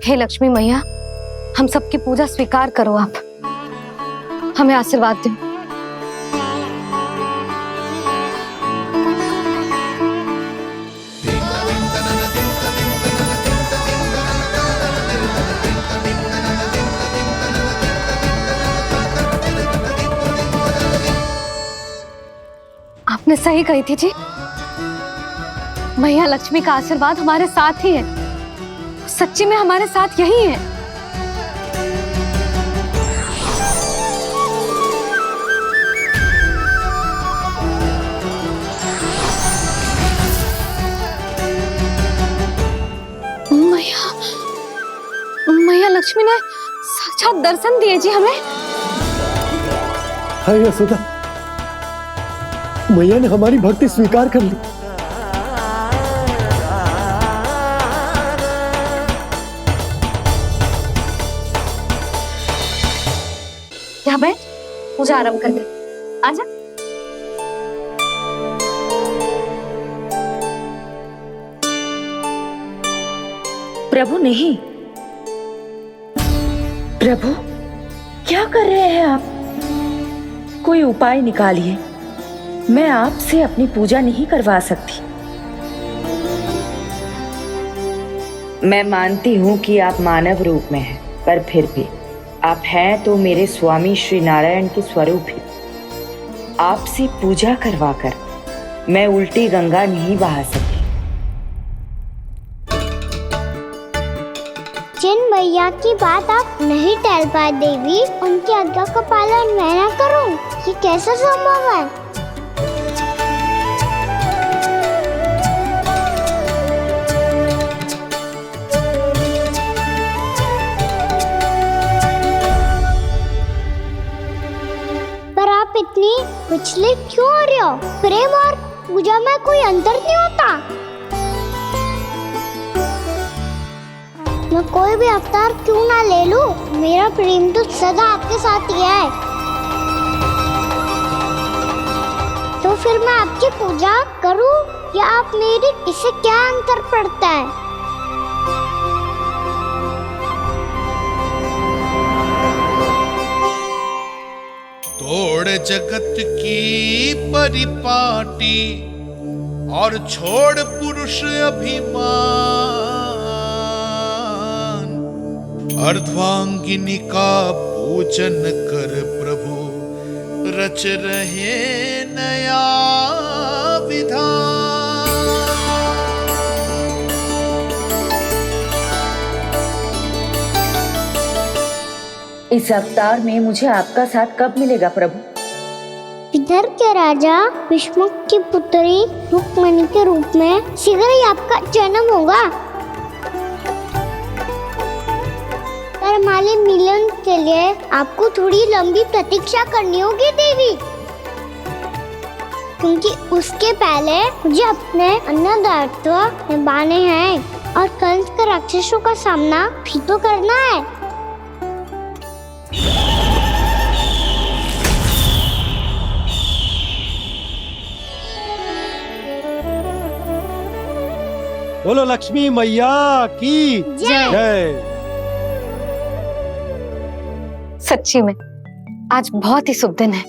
हे लक्ष्मी मैया, हम सबकी पूजा स्वीकार करो, आप हमें आशीर्वाद दो। आपने सही कही थी जी, मैया लक्ष्मी का आशीर्वाद हमारे साथ ही है, सच्ची में हमारे साथ यही है। मैया लक्ष्मी ने साक्षात दर्शन दिए जी हमें। हाय यशोदा, मैया ने हमारी भक्ति स्वीकार कर ली। यहाँ बैठ, पूजा आरंभ कर दे। आजा। प्रभु नहीं, प्रभु क्या कर रहे हैं आप? कोई उपाय निकालिए, मैं आपसे अपनी पूजा नहीं करवा सकती। मैं मानती हूँ कि आप मानव रूप में हैं, पर फिर भी आप हैं तो मेरे स्वामी श्री नारायण के स्वरूप ही। आपसे पूजा करवाकर मैं उल्टी गंगा नहीं बहा सकी। जिन मैया की बात आप नहीं टाल पाए देवी, उनकी आज्ञा का पालन मैं ना करूं, ये कैसा संभव है? पर आप इतनी विचलित क्यों हो रहे हो? प्रेम और पूजा में कोई अंतर नहीं होता। मैं कोई भी अवतार क्यों ना ले लूं, मेरा प्रेम तो सदा आपके साथ ही है। तो फिर मैं आपकी पूजा करूं या आप मेरी? इससे क्या अंतर पड़ता है? तोड़ जगत की परिपाटी और छोड़ पुरुष अभिमान, अर्धांगिनी का पूजन कर प्रभु रच रहे नया विधान। इस अवतार में मुझे आपका साथ कब मिलेगा प्रभु? इधर के राजा भीष्मक की पुत्री रुक्मणी के रूप में शीघ्र ही आपका जन्म होगा। हमारे मिलन के लिए आपको थोड़ी लंबी प्रतीक्षा करनी होगी देवी, क्योंकि उसके पहले मुझे अपने अन्य दायित्व निभाने हैं और कंस के राक्षसों का सामना भी तो करना है। बोलो लक्ष्मी मैया की जय। सच्ची में आज बहुत ही शुभ दिन है।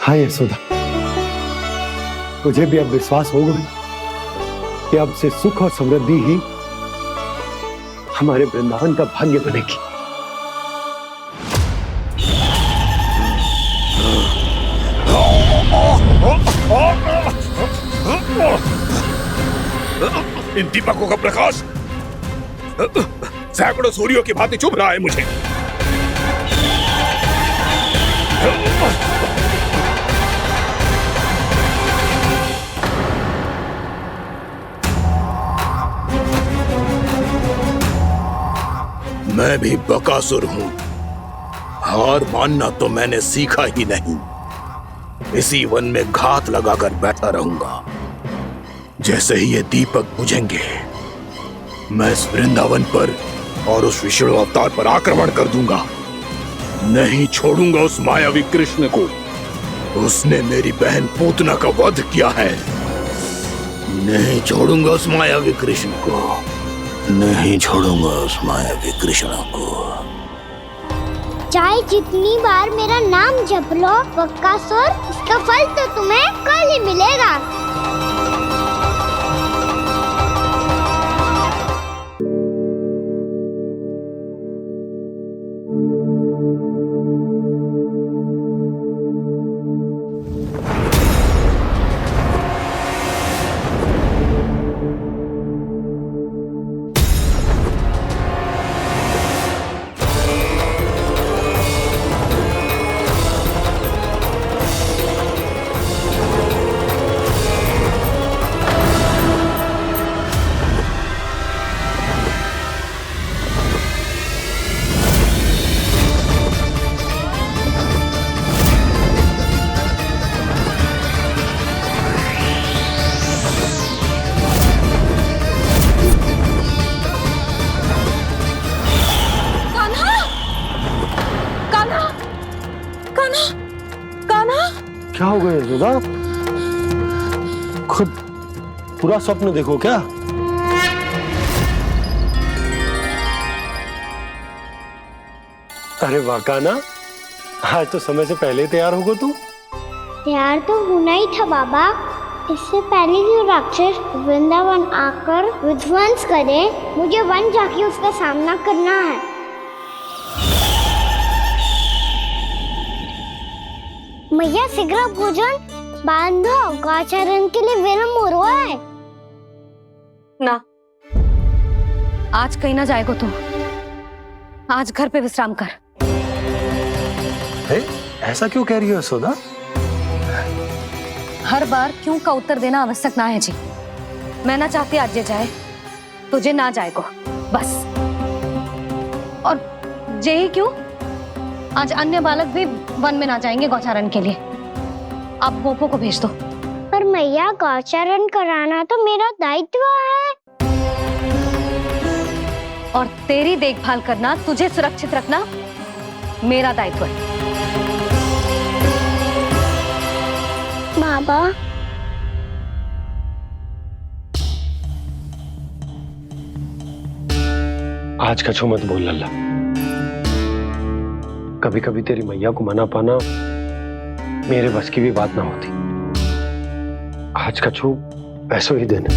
हाँ यशोदा, मुझे भी अब विश्वास हो गया कि अब से सुख और समृद्धि ही हमारे वृंदावन का भाग्य बनेगी। इन दीपकों का प्रकाश सैकड़ों सूर्यों की भांति चुभ रहा है मुझे। मैं भी बकासुर हूं, हार मानना तो मैंने सीखा ही नहीं। इसी वन में घात लगाकर बैठा रहूंगा। जैसे ही ये दीपक बुझेंगे, मैं इस वृंदावन पर और उस विष्णु अवतार पर आक्रमण कर दूंगा। नहीं छोड़ूंगा उस मायावी कृष्ण को। उसने मेरी बहन पूतना का वध किया है। नहीं छोड़ूंगा उस मायावी कृष्ण को। नहीं छोड़ूंगा उस मायावी कृष्ण को। चाहे जितनी बार मेरा नाम जप लो बक्कासुर, इसका फल तो तुम्हें कल ही मिलेगा। क्या हो गया यशोदा? खुद पूरा स्वप्न देखो क्या? अरे वाह कान्हा, आज तो समय से पहले तैयार होगा तू। तैयार तो होना ही था बाबा। इससे पहले कि राक्षस वृंदावन आकर विध्वंस करे, मुझे वन जाके उसका सामना करना है। मैया शीघ्र भोजन बांधो, गौचरण के लिए विलंब हो रहा है। ना, आज कहीं ना जाएगा तू। आज घर पे विश्राम कर। ऐसा क्यों कह रही हो यशोदा? हर बार क्यों का उत्तर देना आवश्यक ना है जी। मैं ना चाहती आज ये जाए, तुझे ना जाएगा बस। और यही क्यों, आज अन्य बालक भी वन में ना जाएंगे गौचारण के लिए। आप गोपो को भेज दो। पर मैया गौचारण कराना तो मेरा दायित्व है। और तेरी देखभाल करना, तुझे सुरक्षित रखना मेरा दायित्व है। बाबा, आज कछु मत बोल लल्ला। कभी कभी तेरी मैया को मना पाना मेरे बस की भी बात ना होती। आज कछु ऐसो ही दिन है।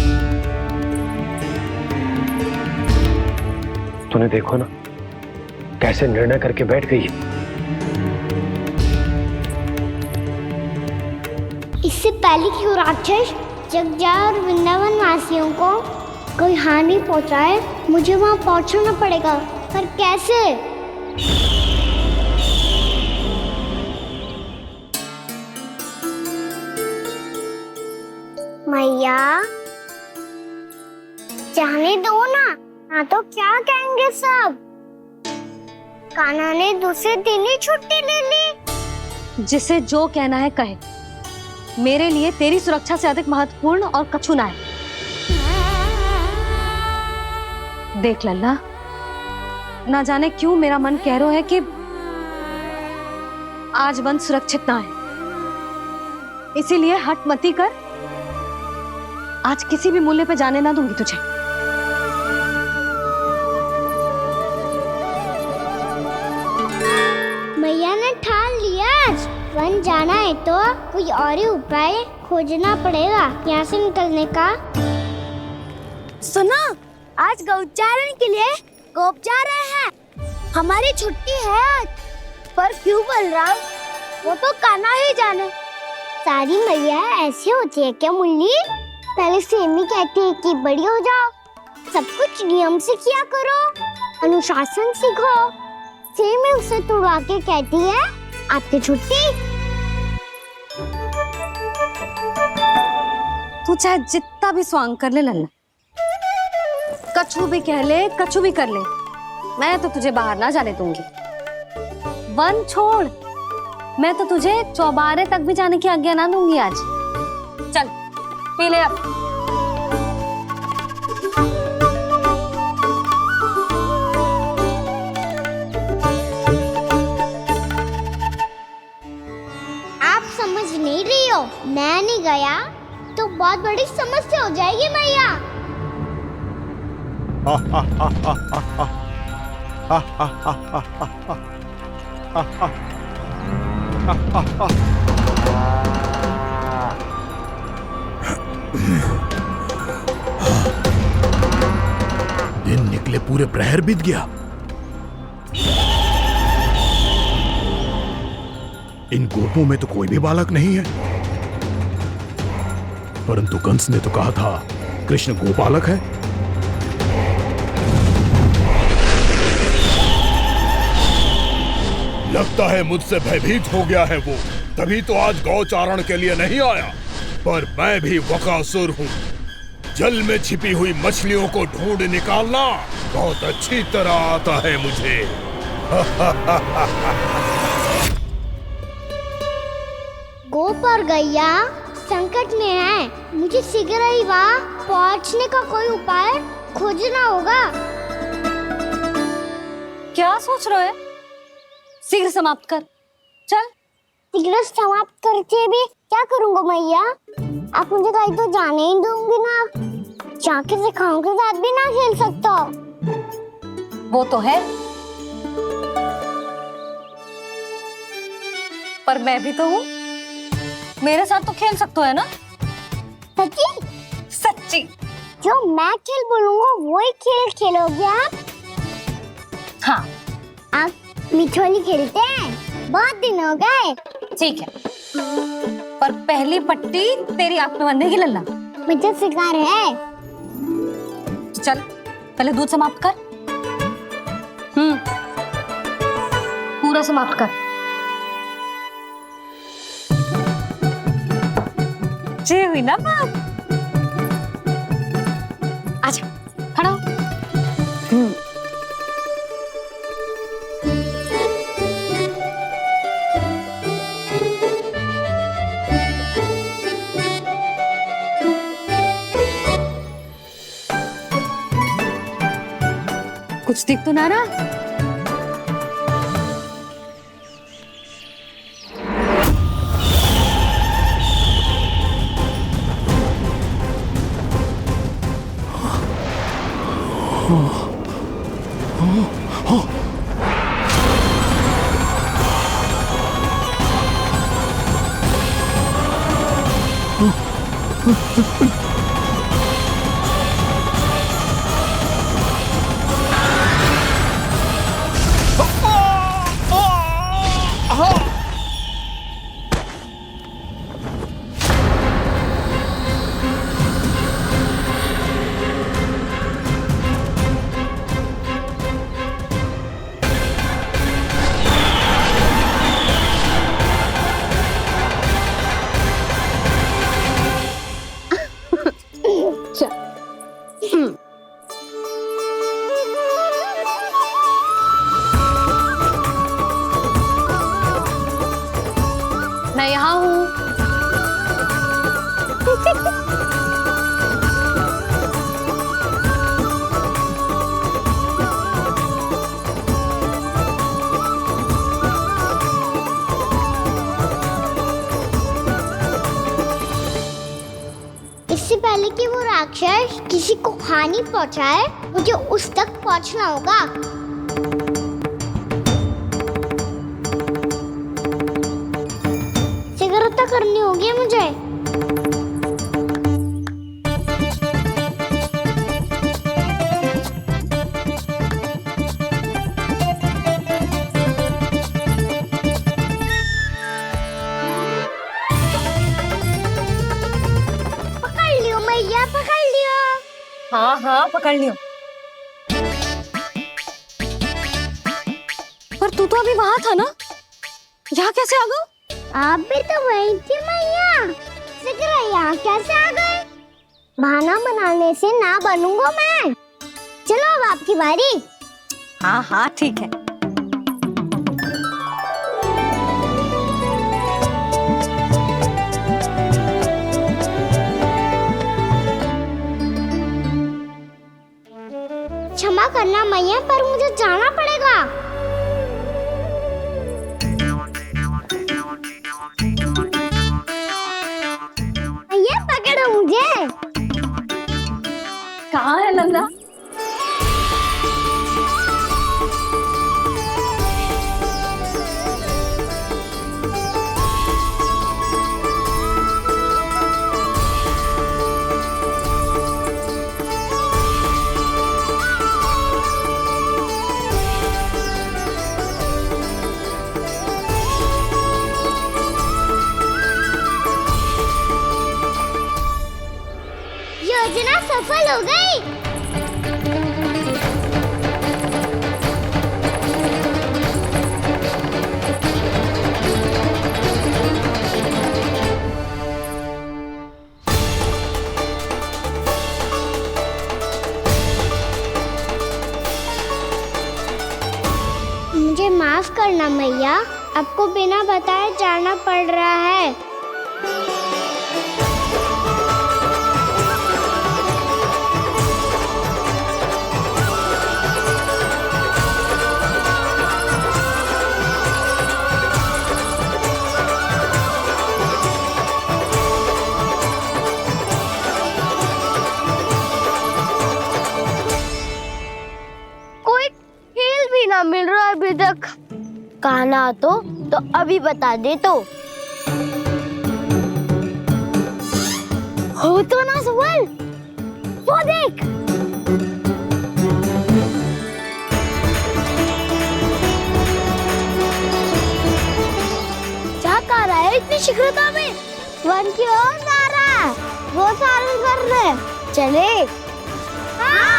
तूने देखो ना कैसे निर्णय करके बैठ गई है। इससे पहले कि वो राक्षस जगजा और वृंदावन वासियों को कोई हानि पहुंचाए, मुझे वहां पहुंचना पड़ेगा। पर कैसे? मैया, जाने दो ना तो क्या कहेंगे सब। कान्हा ने दूसरे दिन ही छुट्टी ले ली। जिसे जो कहना है कहे। मेरे लिए तेरी सुरक्षा से अधिक महत्वपूर्ण और कछु ना है। देख लल्ला, ना जाने क्यों मेरा मन कह रहा है कि आज वन सुरक्षित ना है। इसीलिए हट मती कर। आज किसी भी मूल्य पे जाने ना दूंगी तुझे। मैया ने ठान लिया, आज वन जाना है तो कोई और ही उपाय खोजना पड़ेगा यहाँ से निकलने का। सुनो, आज गौचारण के लिए गोप जा रहे हैं। हमारी छुट्टी है आज। पर क्यों बलराम? वो तो कान्हा ही जाने। सारी मैया ऐसी होती है क्या मुन्नी? पहले सेमी कहती है कि बड़ी हो जाओ, सब कुछ नियम से किया करो, अनुशासन सीखो। सेमी उसे तुड़वा के कहती है आपकी छुट्टी। तू चाहे जितना भी स्वांग कर ले लल्ला, कछु भी कह ले, कछु भी कर ले, मैं तो तुझे बाहर ना जाने दूंगी। वन छोड़, मैं तो तुझे चौबारे तक भी जाने की आज्ञा ना दूंगी आज। चल पी ले अब। लो, मैं नहीं गया तो बहुत बड़ी समस्या हो जाएगी मैया। दिन निकले पूरे प्रहर बीत गया। इन गोपों में तो कोई भी बालक नहीं है, परंतु कंस ने तो कहा था कृष्ण गोपालक है। लगता है मुझसे भयभीत हो गया है वो, तभी तो आज गौचारण के लिए नहीं आया। पर मैं भी वकासुर हूँ, जल में छिपी हुई मछलियों को ढूंढ निकालना बहुत अच्छी तरह आता है मुझे। गोप और गैया संकट में है, मुझे शीघ्र ही वहाँ पहुँचने का कोई उपाय खोजना होगा। क्या सोच रहे हो? शीघ्र समाप्त कर, चल। शीघ्र समाप्त करके भी क्या करूँगा मैया? आप मुझे कहीं तो जाने ही दूंगी ना, जाके सिखाओं के साथ भी ना खेल सकता। वो तो है, पर मैं भी तो हूँ, मेरे साथ तो खेल सकते हो, है ना? सच्ची? सच्ची। जो मैं खेल बोलूँगा वही खेल खेलोगे आप? हाँ। आप मिठोली खेलते हैं? बहुत दिन हो गए। ठीक है, पर पहली पट्टी तेरी आंख में बंधेगी लल्ला। मुझे शिकार है। चल, पहले दूध समाप्त कर। पूरा समाप्त कर। जे हुई ना बात। आजा, खड़ा हो। कुछ दिख तो ना रहा। मैं यहाँ हूँ। इससे पहले कि वो राक्षस किसी को हानि पहुंचाए, मुझे उस तक पहुंचना होगा। शीघ्रता करनी होगी मुझे। पकड़ लियो मैया, पकड़ लियो। हाँ हाँ, पकड़ लियो। पर तू तो अभी वहां था ना, यहाँ कैसे आ गया? आप भी तो वही थी मैया, शीघ्र यहाँ कैसे आ गए? बहाना बनाने से ना बनूंगा मैं। चलो अब आपकी बारी। हाँ हाँ ठीक है। क्षमा करना मैया, पर मुझे जाना पड़ेगा। मुझे। कहाँ है नंदा? योजना सफल हो गई। मुझे माफ करना मैया, आपको बिना बताए जाना पड़ रहा है। मिल रहा है अभी तक। कहना तो अभी बता दे तो। हो तो ना सवाल, वो देख। क्या कर रहा है इतनी शीघ्रता में? वन की ओर जा रहा है, वो सारे कर रहे। चले। हाँ।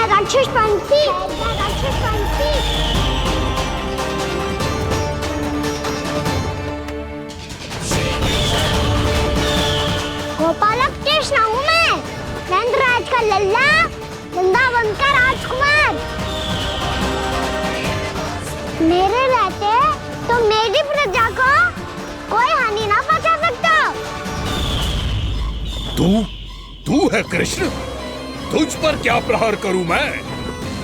राक्षस पंछी, राक्षस पंछी। गोपालक कृष्ण हूँ मैं, नंदराज का लल्ला, वृंदावन का राजकुमार। मेरे रहते तो मेरी प्रजा को कोई हानि ना पहुंचा सकता। तू है कृष्ण? तुझ पर क्या प्रहार करूं मैं?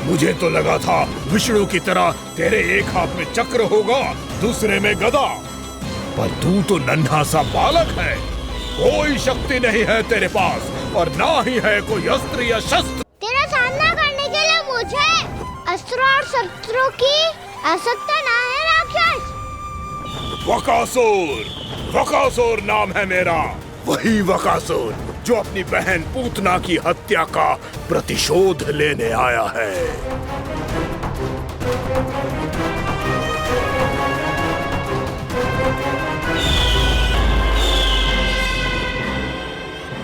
मुझे तो लगा था विष्णु की तरह तेरे एक हाथ में चक्र होगा, दूसरे में गदा, पर तू तो नन्हा सा बालक है। कोई शक्ति नहीं है तेरे पास और ना ही है कोई अस्त्र या शस्त्र। तेरा सामना करने के लिए मुझे अस्त्र और शस्त्रों की आवश्यकता ना है राक्षस। वकासुर नाम है मेरा, वही वकासुर जो अपनी बहन पूतना की हत्या का प्रतिशोध लेने आया है।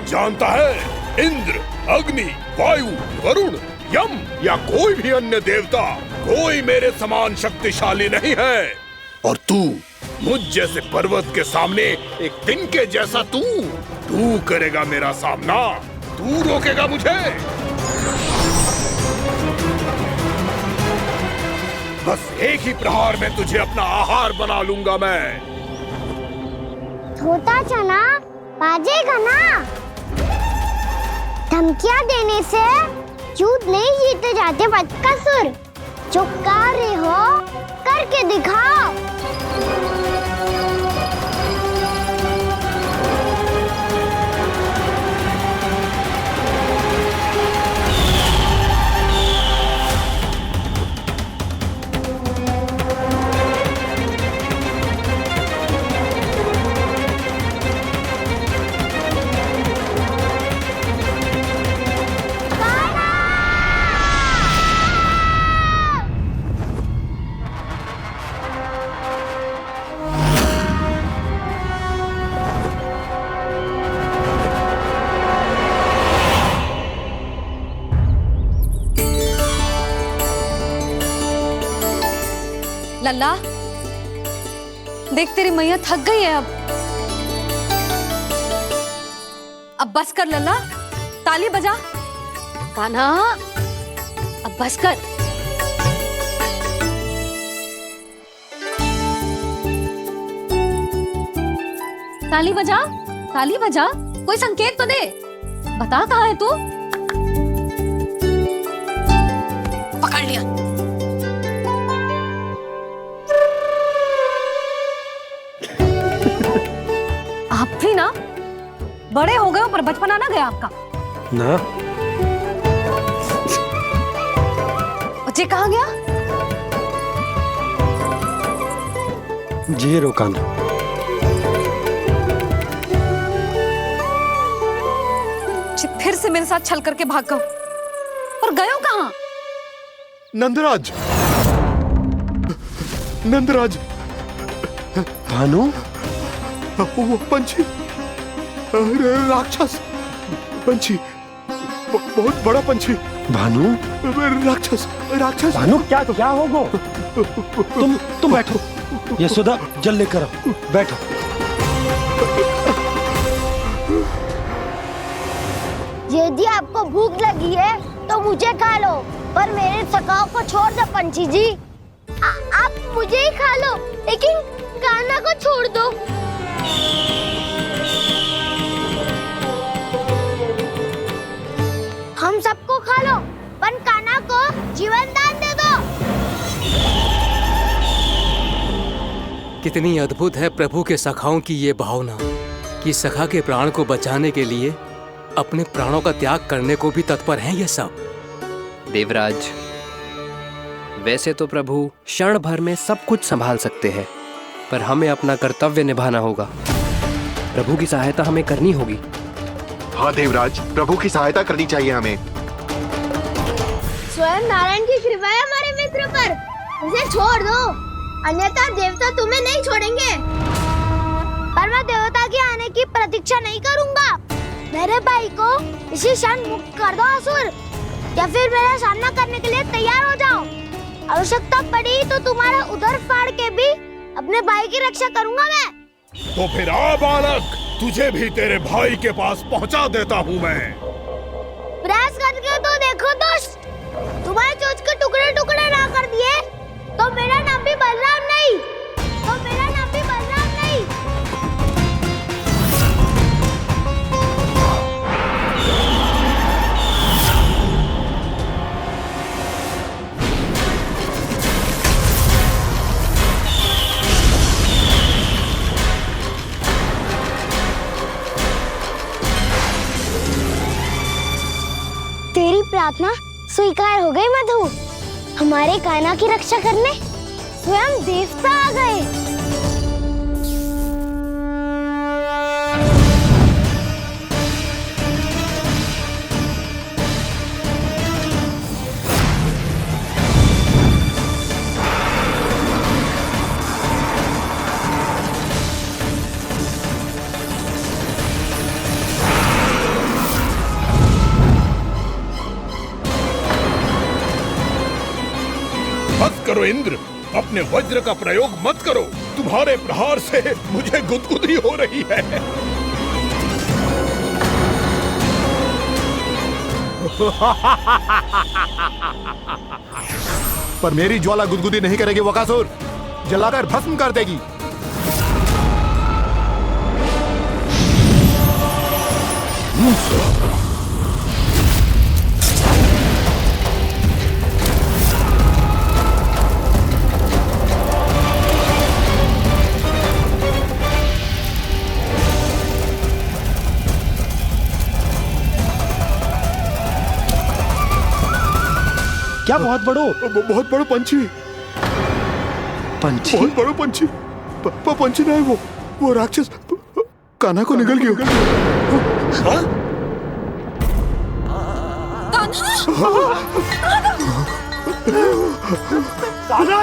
जानता है, इंद्र, अग्नि, वायु, वरुण, यम या कोई भी अन्य देवता, कोई मेरे समान शक्तिशाली नहीं है। और तू, मुझ जैसे पर्वत के सामने एक तिनके जैसा तू करेगा मेरा सामना? तू रोकेगा मुझे? बस एक ही प्रहार में तुझे अपना आहार बना लूंगा मैं। छोटा चना बाजेगा ना। धमकियां देने से युद्ध नहीं जीते जाते बदकसूर। जो कार्य हो करके दिखाओ। लल्ला, देख तेरी मैया थक गई है अब बस कर लल्ला, ताली बजा। कान्हा, अब बस कर। ताली बजा, ताली बजा, कोई संकेत तो दे, बता कहाँ है तू? पकड़ लिया। आप भी ना बड़े हो गए हो पर बचपना ना गया आपका ना। बच्चे कहाँ गया? जी रोकाना। फिर से मेरे साथ छल करके भाग गए और गए हो कहाँ? नंदराज, नंदराज। भानु, वो पंछी, राक्षस पंछी, बहुत बड़ा पंछी। भानु, राक्षस, राक्षस। भानु, क्या होगा? तुम बैठो, यशोदा जल लेकर आओ, बैठो। यदि आपको भूख लगी है तो मुझे खा लो, पर मेरे सखाओं को छोड़ दो पंछी जी। आप मुझे ही खा लो, लेकिन कान्हा को छोड़ दो। हम सबको खा लो, पर कान्हा को जीवन दान दे दो। कितनी अद्भुत है प्रभु के सखाओं की ये भावना कि सखा के प्राण को बचाने के लिए अपने प्राणों का त्याग करने को भी तत्पर हैं ये सब। देवराज, वैसे तो प्रभु क्षण भर में सब कुछ संभाल सकते हैं, पर हमें अपना कर्तव्य निभाना होगा। प्रभु की सहायता हमें करनी होगी। हाँ देवराज, प्रभु की सहायता करनी चाहिए हमें। स्वयं नारायण की कृपा है हमारे मित्र पर, उसे छोड़ दो, अन्यथा देवता तुम्हें नहीं छोड़ेंगे। पर मैं देवता के आने की प्रतीक्षा नहीं करूंगा। मेरे भाई को इसी क्षण मुक्त कर दो असुर, या फिर मेरा सामना करने के लिए तैयार हो जाओ। आवश्यकता पड़ी तो तुम्हारा उदर फाड़ के भी अपने भाई की रक्षा करूंगा मैं। तो फिर आ बालक, तुझे भी तेरे भाई के पास पहुंचा देता हूँ मैं। प्रयास करके तो देखो दोस्त, तुम्हारे चोंच के टुकड़े टुकड़े ना कर दिए तो मेरा नाम भी बलराम नहीं, तो मेरा नाम भी बलराम नहीं। तेरी प्रार्थना स्वीकार हो गई मधु। हमारे कान्हा की रक्षा करने स्वयं देवता आ गए। मत करो इंद्र, अपने वज्र का प्रयोग मत करो। तुम्हारे प्रहार से मुझे गुदगुदी हो रही है। पर मेरी ज्वाला गुदगुदी नहीं करेगी वकासुर, जलाकर भस्म कर देगी। क्या बहुत बड़ो? बहुत बड़ो पंछी। पंछी? बहुत बड़ो पंछी। पंछी नहीं, वो राक्षस कान्हा को निगल गया। हाँ? कान्हा!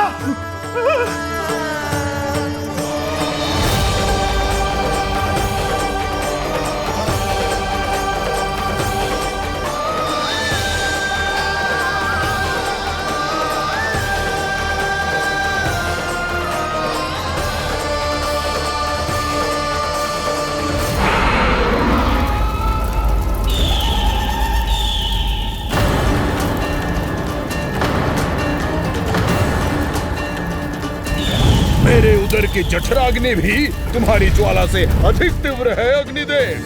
मेरे उदर की जठराग्नि भी तुम्हारी ज्वाला से अधिक तीव्र है अग्निदेव।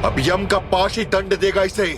अब यम का पाश ही दंड देगा इसे।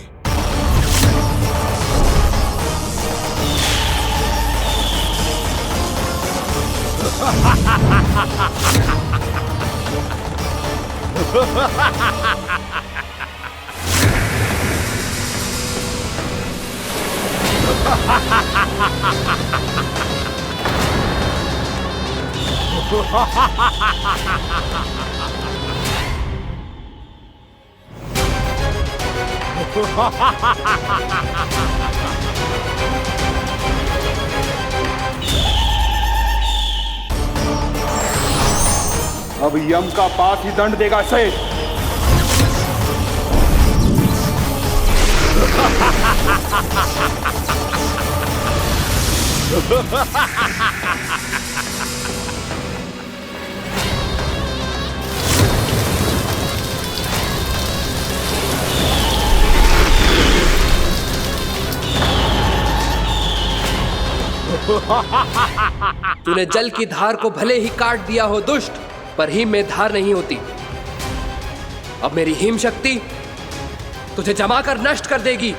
अब यम का पास ही दंड देगा इसे। तूने जल की धार को भले ही काट दिया हो दुष्ट, पर हिम में धार नहीं होती। अब मेरी हिम शक्ति तुझे जमा कर नष्ट कर देगी।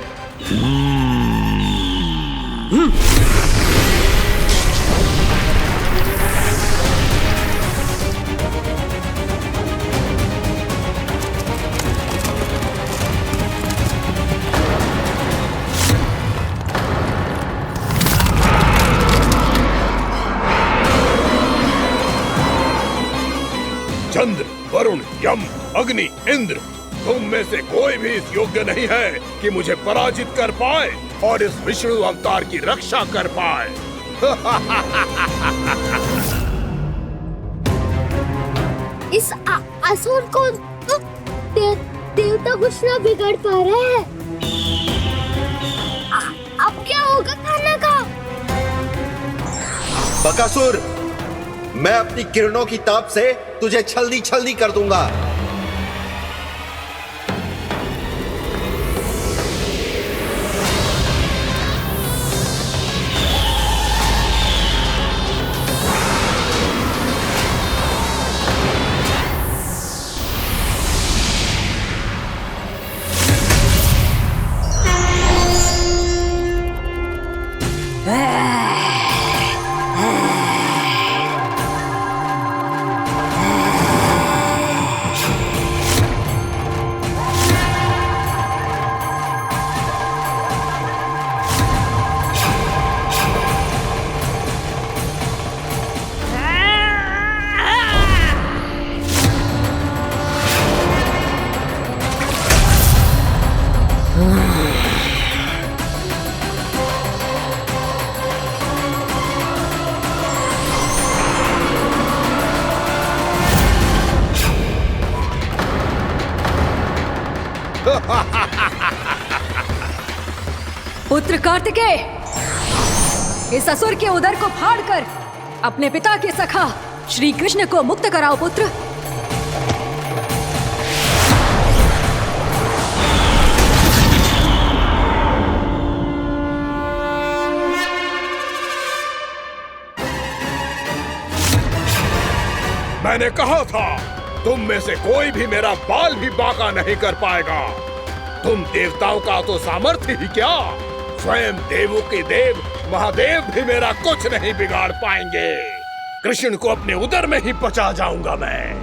चंद्र, वरुण, यम, अग्नि, इंद्र, तुम में से कोई भी इस योग्य नहीं है कि मुझे पराजित कर पाए और इस विष्णु अवतार की रक्षा कर पाए। इस असुर को तो देवता कुछ ना बिगाड़ पा रहे हैं। अब क्या होगा खाने का? बकासुर, मैं अपनी किरणों की ताप से तुझे छलनी छलनी कर दूंगा। पुत्र कार्तिकेय, इस असुर के उदर को फाड़कर अपने पिता के सखा श्री कृष्ण को मुक्त कराओ पुत्र। मैंने कहा था, तुम में से कोई भी मेरा बाल भी बांका नहीं कर पाएगा। तुम देवताओं का तो सामर्थ्य ही क्या, स्वयं देवों के देव महादेव भी मेरा कुछ नहीं बिगाड़ पाएंगे। कृष्ण को अपने उदर में ही पचा जाऊंगा मैं।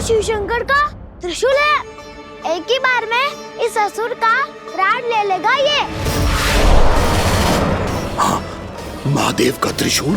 शिव शंकर का त्रिशूल है। एक ही बार में इस असुर का प्राण ले लेगा ये। हाँ, महादेव का त्रिशूल